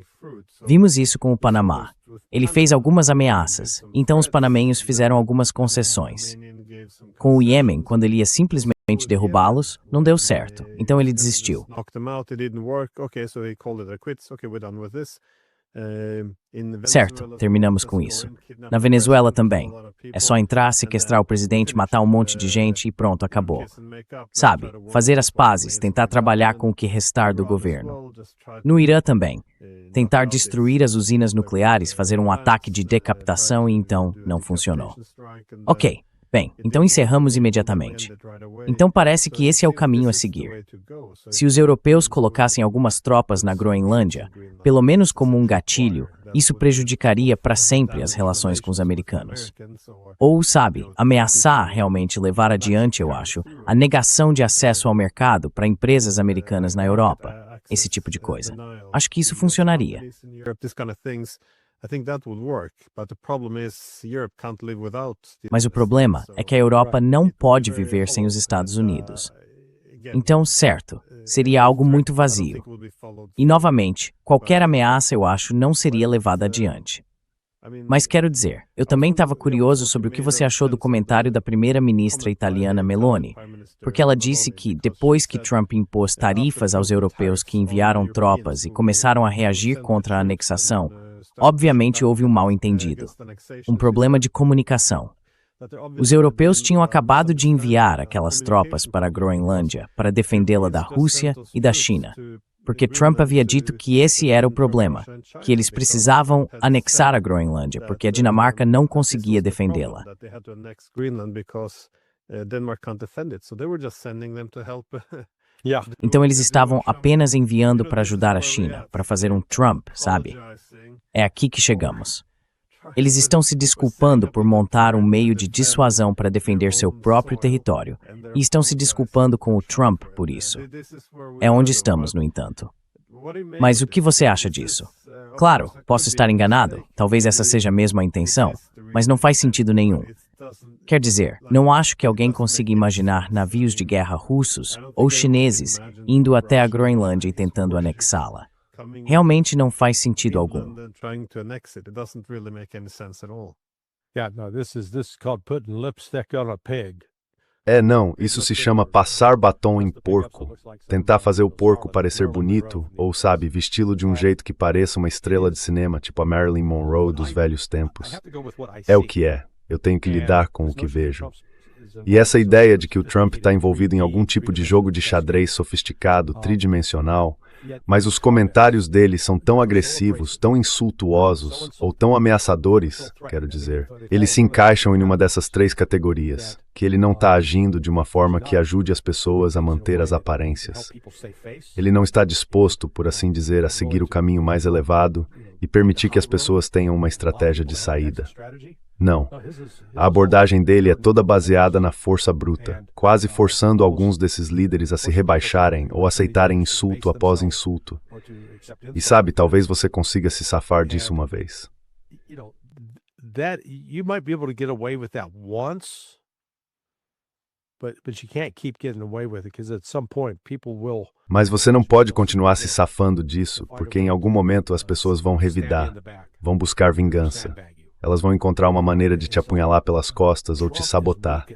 Vimos isso com o Panamá. Ele fez algumas ameaças, então os panamenhos fizeram algumas concessões. Com o Iêmen, quando ele ia simplesmente derrubá-los, não deu certo, então ele desistiu. Certo, terminamos com isso. Na Venezuela também. É só entrar, sequestrar o presidente, matar um monte de gente e pronto, acabou. Sabe, fazer as pazes, tentar trabalhar com o que restar do governo. No Irã também. Tentar destruir as usinas nucleares, fazer um ataque de decapitação e então não funcionou. Ok, bem, então encerramos imediatamente. Então parece que esse é o caminho a seguir. Se os europeus colocassem algumas tropas na Groenlândia, pelo menos como um gatilho, isso prejudicaria para sempre as relações com os americanos. Ou, sabe, ameaçar realmente levar adiante, eu acho, a negação de acesso ao mercado para empresas americanas na Europa. Esse tipo de coisa. Acho que isso funcionaria. Mas o problema é que a Europa não pode viver sem os Estados Unidos. Então, certo, seria algo muito vazio. E, novamente, qualquer ameaça, eu acho, não seria levada adiante. Mas quero dizer, eu também estava curioso sobre o que você achou do comentário da primeira-ministra italiana Meloni, porque ela disse que, depois que Trump impôs tarifas aos europeus que enviaram tropas e começaram a reagir contra a anexação, obviamente houve um mal-entendido, um problema de comunicação. Os europeus tinham acabado de enviar aquelas tropas para a Groenlândia para defendê-la da Rússia e da China, porque Trump havia dito que esse era o problema, que eles precisavam anexar a Groenlândia, porque a Dinamarca não conseguia defendê-la. Então eles estavam apenas enviando para ajudar a China, para fazer um Trump, sabe? É aqui que chegamos. Eles estão se desculpando por montar um meio de dissuasão para defender seu próprio território, e estão se desculpando com o Trump por isso. É onde estamos, no entanto. Mas o que você acha disso? Claro, posso estar enganado, talvez essa seja mesmo a intenção, mas não faz sentido nenhum. Quer dizer, não acho que alguém consiga imaginar navios de guerra russos ou chineses indo até a Groenlândia e tentando anexá-la. Realmente não faz sentido algum. Yeah, no, this is called putting lipstick on a pig. Não, isso se chama passar batom em porco. Tentar fazer o porco parecer bonito, ou sabe, vesti-lo de um jeito que pareça uma estrela de cinema, tipo a Marilyn Monroe dos velhos tempos. É o que é. Eu tenho que lidar com o que vejo. E essa ideia de que o Trump está envolvido em algum tipo de jogo de xadrez sofisticado, tridimensional, mas os comentários dele são tão agressivos, tão insultuosos, ou tão ameaçadores, quero dizer. Eles se encaixam em uma dessas três categorias, que ele não está agindo de uma forma que ajude as pessoas a manter as aparências. Ele não está disposto, por assim dizer, a seguir o caminho mais elevado e permitir que as pessoas tenham uma estratégia de saída. Não. A abordagem dele é toda baseada na força bruta, quase forçando alguns desses líderes a se rebaixarem ou aceitarem insulto após insulto. E sabe, talvez você consiga se safar disso uma vez. You might be able to get away with that once, but you can't keep getting away with it because at some point people will. Mas você não pode continuar se safando disso, porque em algum momento as pessoas vão revidar, vão buscar vingança. Elas vão encontrar uma maneira de te apunhalar pelas costas ou te sabotar.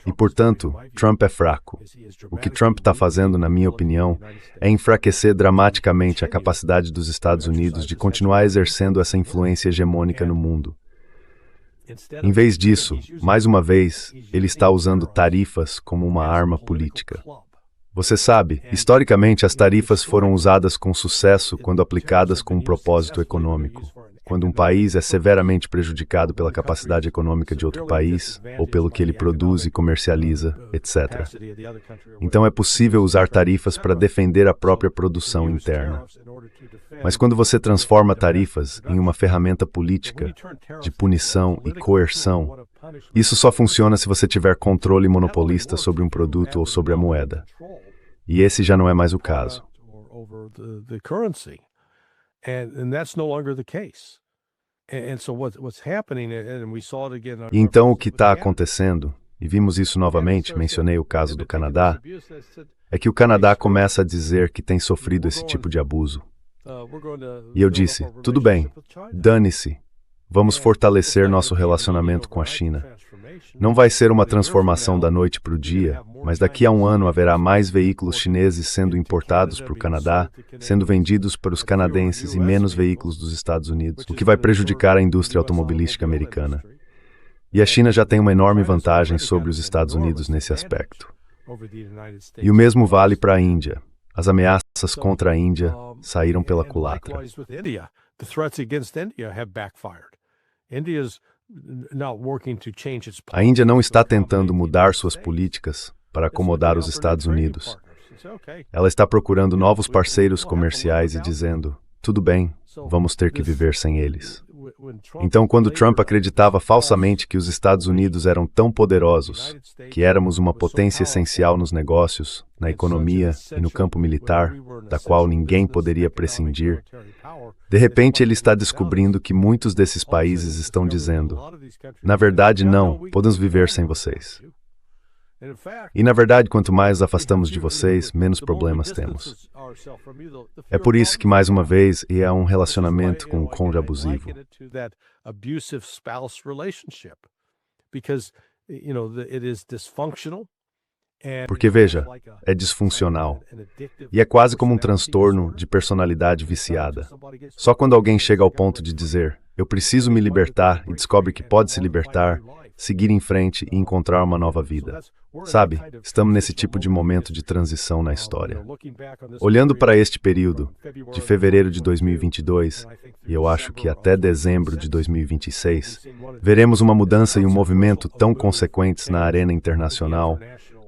E, portanto, Trump é fraco. O que Trump está fazendo, na minha opinião, é enfraquecer dramaticamente a capacidade dos Estados Unidos de continuar exercendo essa influência hegemônica no mundo. Em vez disso, mais uma vez, ele está usando tarifas como uma arma política. Você sabe, historicamente as tarifas foram usadas com sucesso quando aplicadas com um propósito econômico. Quando um país é severamente prejudicado pela capacidade econômica de outro país, ou pelo que ele produz e comercializa, etc. Então é possível usar tarifas para defender a própria produção interna. Mas quando você transforma tarifas em uma ferramenta política, de punição e coerção, isso só funciona se você tiver controle monopolista sobre um produto ou sobre a moeda. E esse já não é mais o caso. E então o que está acontecendo, e vimos isso novamente, mencionei o caso do Canadá, é que o Canadá começa a dizer que tem sofrido esse tipo de abuso. E eu disse, tudo bem, dane-se, vamos fortalecer nosso relacionamento com a China. Não vai ser uma transformação da noite para o dia, mas daqui a um ano haverá mais veículos chineses sendo importados para o Canadá, sendo vendidos para os canadenses e menos veículos dos Estados Unidos, o que vai prejudicar a indústria automobilística americana. E a China já tem uma enorme vantagem sobre os Estados Unidos nesse aspecto. E o mesmo vale para a Índia. As ameaças contra a Índia saíram pela culatra. A Índia não está tentando mudar suas políticas para acomodar os Estados Unidos. Ela está procurando novos parceiros comerciais e dizendo, tudo bem, vamos ter que viver sem eles. Então, quando Trump acreditava falsamente que os Estados Unidos eram tão poderosos, que éramos uma potência essencial nos negócios, na economia e no campo militar, da qual ninguém poderia prescindir, de repente ele está descobrindo que muitos desses países estão dizendo, na verdade não, podemos viver sem vocês. E na verdade, quanto mais nos afastamos de vocês, menos problemas temos. É por isso que, mais uma vez, é um relacionamento com um cônjuge abusivo. Porque, veja, é disfuncional. E é quase como um transtorno de personalidade viciada. Só quando alguém chega ao ponto de dizer, eu preciso me libertar, e descobre que pode se libertar, seguir em frente e encontrar uma nova vida. Sabe, estamos nesse tipo de momento de transição na história. Olhando para este período, de fevereiro de 2022, e eu acho que até dezembro de 2026, veremos uma mudança e um movimento tão consequentes na arena internacional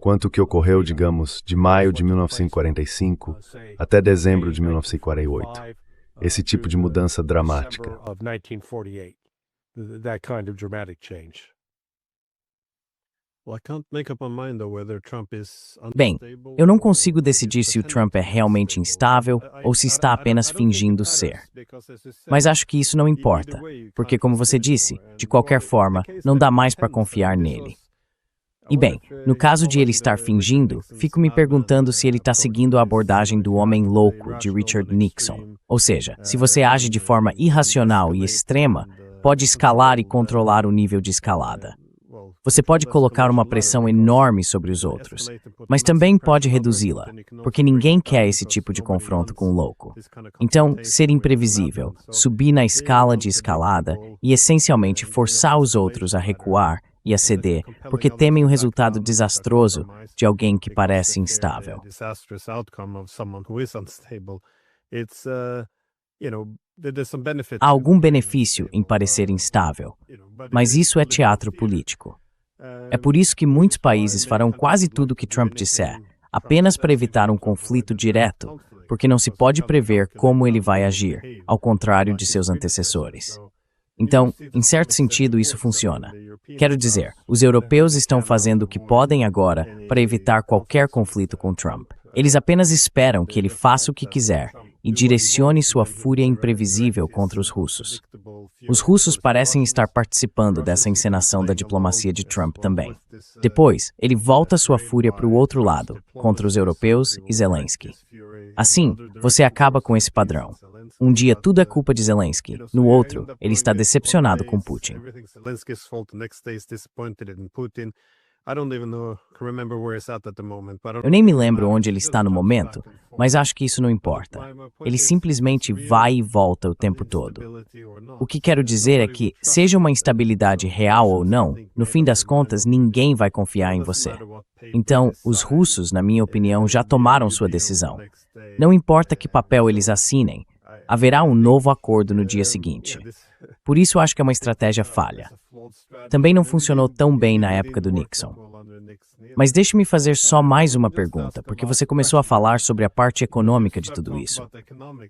quanto o que ocorreu, digamos, de maio de 1945 até dezembro de 1948. Esse tipo de mudança dramática. Bem, eu não consigo decidir se o Trump é realmente instável ou se está apenas fingindo ser. Mas acho que isso não importa, porque, como você disse, de qualquer forma, não dá mais para confiar nele. E bem, no caso de ele estar fingindo, fico me perguntando se ele está seguindo a abordagem do homem louco de Richard Nixon. Ou seja, se você age de forma irracional e extrema, pode escalar e controlar o nível de escalada. Você pode colocar uma pressão enorme sobre os outros, mas também pode reduzi-la, porque ninguém quer esse tipo de confronto com o louco. Então, ser imprevisível, subir na escala de escalada e essencialmente forçar os outros a recuar e a ceder, porque temem o resultado desastroso de alguém que parece instável. Há algum benefício em parecer instável, mas isso é teatro político. É por isso que muitos países farão quase tudo o que Trump disser, apenas para evitar um conflito direto, porque não se pode prever como ele vai agir, ao contrário de seus antecessores. Então, em certo sentido, isso funciona. Quero dizer, os europeus estão fazendo o que podem agora para evitar qualquer conflito com Trump. Eles apenas esperam que ele faça o que quiser e direcione sua fúria imprevisível contra os russos. Os russos parecem estar participando dessa encenação da diplomacia de Trump também. Depois, ele volta sua fúria para o outro lado, contra os europeus e Zelensky. Assim, você acaba com esse padrão. Um dia tudo é culpa de Zelensky, no outro, ele está decepcionado com Putin. Eu nem me lembro onde ele está no momento, mas acho que isso não importa. Ele simplesmente vai e volta o tempo todo. O que quero dizer é que, seja uma instabilidade real ou não, no fim das contas, ninguém vai confiar em você. Então, os russos, na minha opinião, já tomaram sua decisão. Não importa que papel eles assinem, haverá um novo acordo no dia seguinte. Por isso acho que é uma estratégia falha. Também não funcionou tão bem na época do Nixon. Mas deixe-me fazer só mais uma pergunta, porque você começou a falar sobre a parte econômica de tudo isso.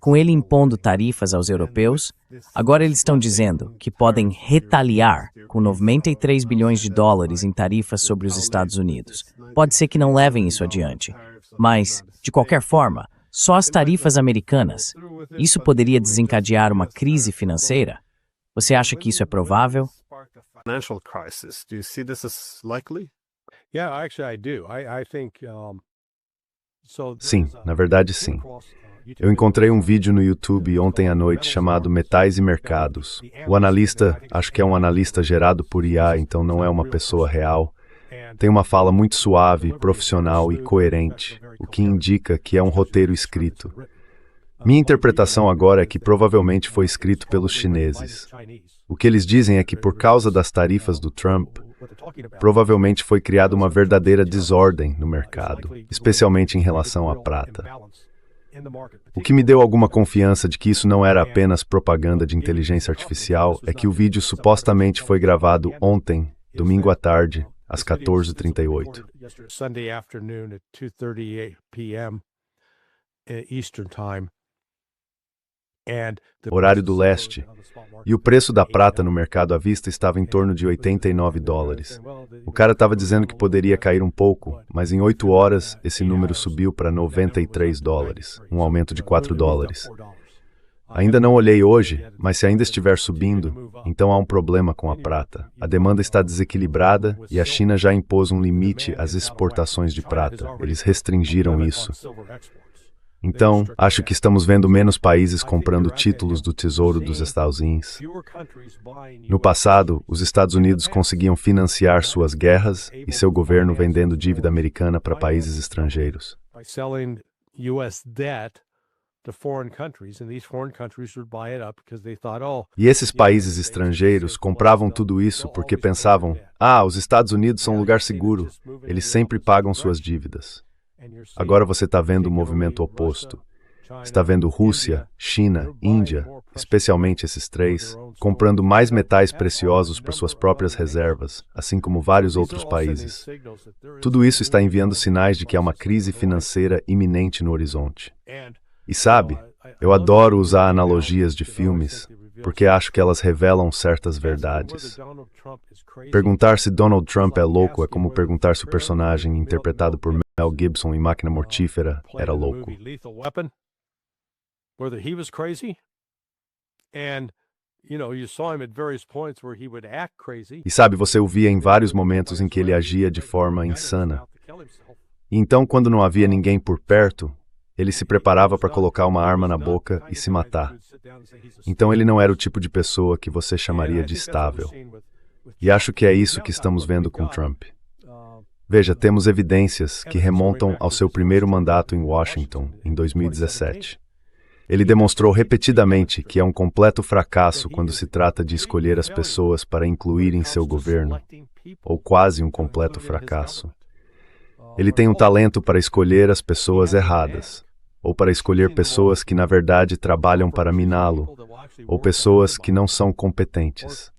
Com ele impondo tarifas aos europeus, agora eles estão dizendo que podem retaliar com 93 bilhões de dólares em tarifas sobre os Estados Unidos. Pode ser que não levem isso adiante, mas, de qualquer forma, só as tarifas americanas. Isso poderia desencadear uma crise financeira? Você acha que isso é provável? Sim, na verdade sim. Eu encontrei um vídeo no YouTube ontem à noite chamado Metais e Mercados. O analista, acho que é um analista gerado por IA, então não é uma pessoa real, tem uma fala muito suave, profissional e coerente, o que indica que é um roteiro escrito. Minha interpretação agora é que provavelmente foi escrito pelos chineses. O que eles dizem é que por causa das tarifas do Trump, provavelmente foi criada uma verdadeira desordem no mercado, especialmente em relação à prata. O que me deu alguma confiança de que isso não era apenas propaganda de inteligência artificial é que o vídeo supostamente foi gravado ontem, domingo à tarde, às 14h38. Horário do leste. E o preço da prata no mercado à vista estava em torno de 89 dólares. O cara estava dizendo que poderia cair um pouco, mas em 8 horas esse número subiu para 93 dólares, um aumento de 4 dólares. Ainda não olhei hoje, mas se ainda estiver subindo, então há um problema com a prata. A demanda está desequilibrada e a China já impôs um limite às exportações de prata. Eles restringiram isso. Então, acho que estamos vendo menos países comprando títulos do Tesouro dos Estados Unidos. No passado, os Estados Unidos conseguiam financiar suas guerras e seu governo vendendo dívida americana para países estrangeiros. E esses países estrangeiros compravam tudo isso porque pensavam, os Estados Unidos são um lugar seguro, eles sempre pagam suas dívidas. Agora você está vendo o movimento oposto. Está vendo Rússia, China, Índia, especialmente esses três, comprando mais metais preciosos para suas próprias reservas, assim como vários outros países. Tudo isso está enviando sinais de que há uma crise financeira iminente no horizonte. E sabe, eu adoro usar analogias de filmes, porque acho que elas revelam certas verdades. Perguntar se Donald Trump é louco é como perguntar se o personagem interpretado por Mel Gibson em Máquina Mortífera era louco. E sabe, você o via em vários momentos em que ele agia de forma insana. E então, quando não havia ninguém por perto, ele se preparava para colocar uma arma na boca e se matar. Então ele não era o tipo de pessoa que você chamaria de estável. E acho que é isso que estamos vendo com Trump. Veja, temos evidências que remontam ao seu primeiro mandato em Washington, em 2017. Ele demonstrou repetidamente que é um completo fracasso quando se trata de escolher as pessoas para incluir em seu governo, ou quase um completo fracasso. Ele tem um talento para escolher as pessoas erradas, ou para escolher pessoas que na verdade trabalham para miná-lo, ou pessoas que não são competentes.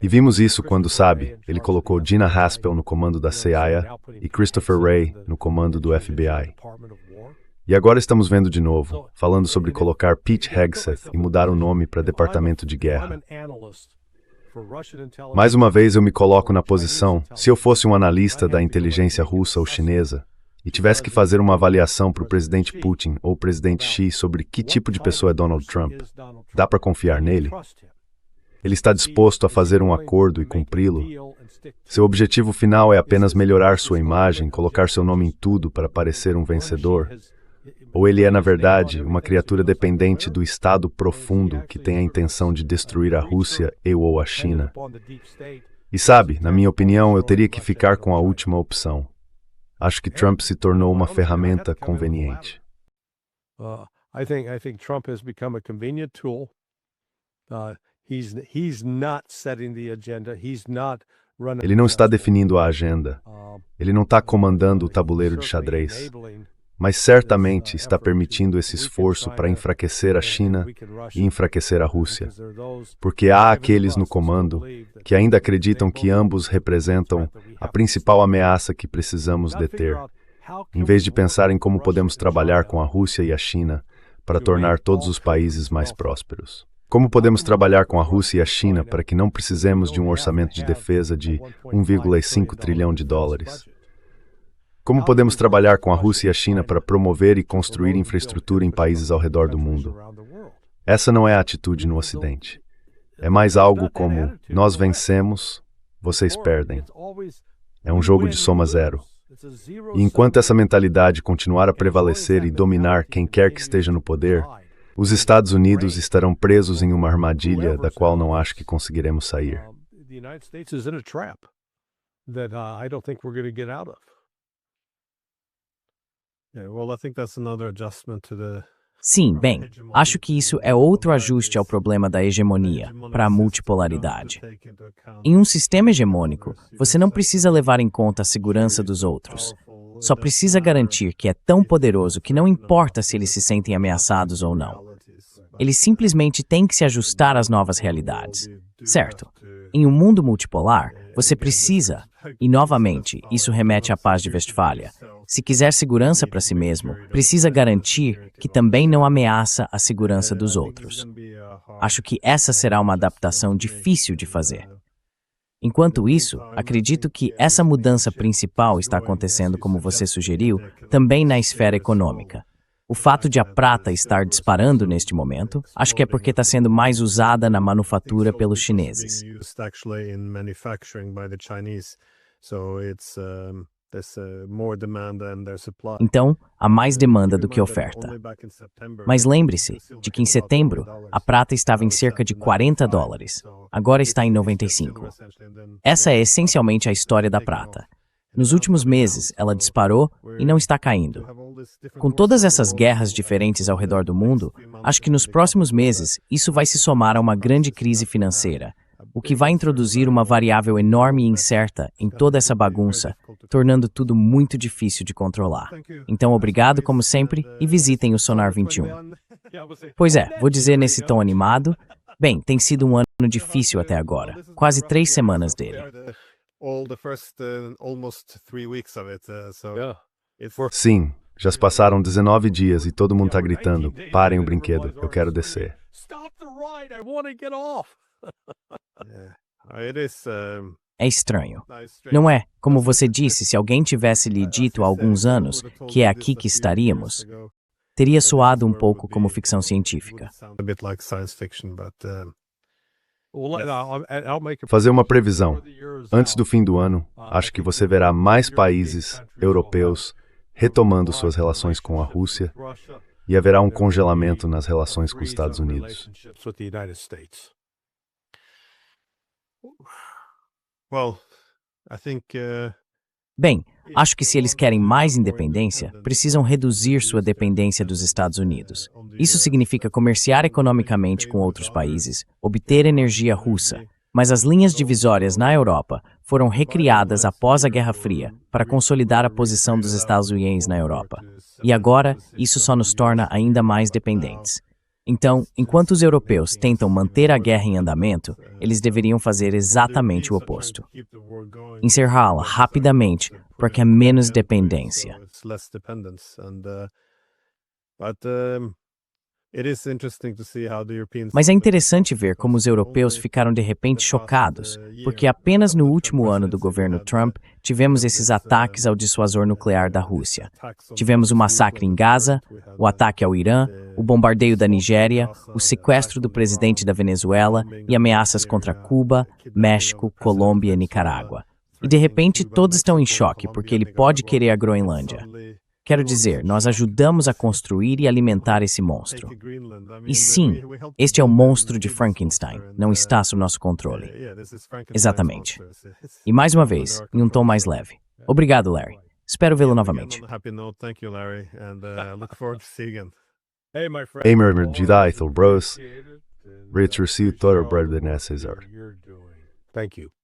E vimos isso quando, sabe, ele colocou Gina Haspel no comando da CIA e Christopher Wray no comando do FBI. E agora estamos vendo de novo, falando sobre colocar Pete Hegseth e mudar o nome para Departamento de Guerra. Mais uma vez eu me coloco na posição, se eu fosse um analista da inteligência russa ou chinesa, e tivesse que fazer uma avaliação para o presidente Putin ou o presidente Xi sobre que tipo de pessoa é Donald Trump, dá para confiar nele? Ele está disposto a fazer um acordo e cumpri-lo? Seu objetivo final é apenas melhorar sua imagem, colocar seu nome em tudo para parecer um vencedor? Ou ele é, na verdade, uma criatura dependente do Estado profundo que tem a intenção de destruir a Rússia e ou a China? E sabe, na minha opinião, eu teria que ficar com a última opção. Acho que Trump se tornou uma ferramenta conveniente. I think Trump has become a convenient tool. He's not setting the agenda. He's not running. Ele não está definindo a agenda. Ele não está comandando o tabuleiro de xadrez. Mas certamente está permitindo esse esforço para enfraquecer a China e enfraquecer a Rússia. Porque há aqueles no comando que ainda acreditam que ambos representam a principal ameaça que precisamos deter, em vez de pensar em como podemos trabalhar com a Rússia e a China para tornar todos os países mais prósperos. Como podemos trabalhar com a Rússia e a China para que não precisemos de um orçamento de defesa de 1,5 trilhão de dólares? Como podemos trabalhar com a Rússia e a China para promover e construir infraestrutura em países ao redor do mundo? Essa não é a atitude no Ocidente. É mais algo como, nós vencemos, vocês perdem. É um jogo de soma zero. E enquanto essa mentalidade continuar a prevalecer e dominar quem quer que esteja no poder, os Estados Unidos estarão presos em uma armadilha da qual não acho que conseguiremos sair. Sim, bem, acho que isso é outro ajuste ao problema da hegemonia, para a multipolaridade. Em um sistema hegemônico, você não precisa levar em conta a segurança dos outros. Só precisa garantir que é tão poderoso que não importa se eles se sentem ameaçados ou não. Eles simplesmente têm que se ajustar às novas realidades, certo? Em um mundo multipolar, você precisa, e novamente, isso remete à Paz de Westfália, se quiser segurança para si mesmo, precisa garantir que também não ameaça a segurança dos outros. Acho que essa será uma adaptação difícil de fazer. Enquanto isso, acredito que essa mudança principal está acontecendo, como você sugeriu, também na esfera econômica. O fato de a prata estar disparando neste momento, acho que é porque está sendo mais usada na manufatura pelos chineses. Então, há mais demanda do que oferta. Mas lembre-se de que em setembro, a prata estava em cerca de $40. Agora está em 95. Essa é essencialmente a história da prata. Nos últimos meses, ela disparou e não está caindo. Com todas essas guerras diferentes ao redor do mundo, acho que nos próximos meses isso vai se somar a uma grande crise financeira, o que vai introduzir uma variável enorme e incerta em toda essa bagunça, tornando tudo muito difícil de controlar. Então, obrigado como sempre e visitem o Sonar 21. Pois é, vou dizer nesse tom animado, bem, tem sido um ano difícil até agora, quase 3 semanas dele. Sim, já se passaram 19 dias e todo mundo está gritando, parem o brinquedo, eu quero descer. É estranho. Não é, como você disse, se alguém tivesse lhe dito há alguns anos que é aqui que estaríamos, teria soado um pouco como ficção científica. Fazer uma previsão. Antes do fim do ano, acho que você verá mais países europeus retomando suas relações com a Rússia e haverá um congelamento nas relações com os Estados Unidos. Well, I think Bem, acho que se eles querem mais independência, precisam reduzir sua dependência dos Estados Unidos. Isso significa comerciar economicamente com outros países, obter energia russa. Mas as linhas divisórias na Europa foram recriadas após a Guerra Fria para consolidar a posição dos Estados Unidos na Europa. E agora, isso só nos torna ainda mais dependentes. Então, enquanto os europeus tentam manter a guerra em andamento, eles deveriam fazer exatamente o oposto. Encerrá-la rapidamente, porque há menos dependência. Mas é interessante ver como os europeus ficaram de repente chocados, porque apenas no último ano do governo Trump tivemos esses ataques ao dissuasor nuclear da Rússia. Tivemos o massacre em Gaza, o ataque ao Irã, o bombardeio da Nigéria, o sequestro do presidente da Venezuela e ameaças contra Cuba, México, Colômbia e Nicarágua. E de repente todos estão em choque porque ele pode querer a Groenlândia. Quero dizer, nós ajudamos a construir e alimentar esse monstro. E sim, este é o monstro de Frankenstein, não está sob nosso controle. Exatamente. E mais uma vez, em um tom mais leve. Obrigado, Larry. Espero vê-lo novamente. Eimer Jedi Bros. Richard C. Thorbred Cesar. Thank you.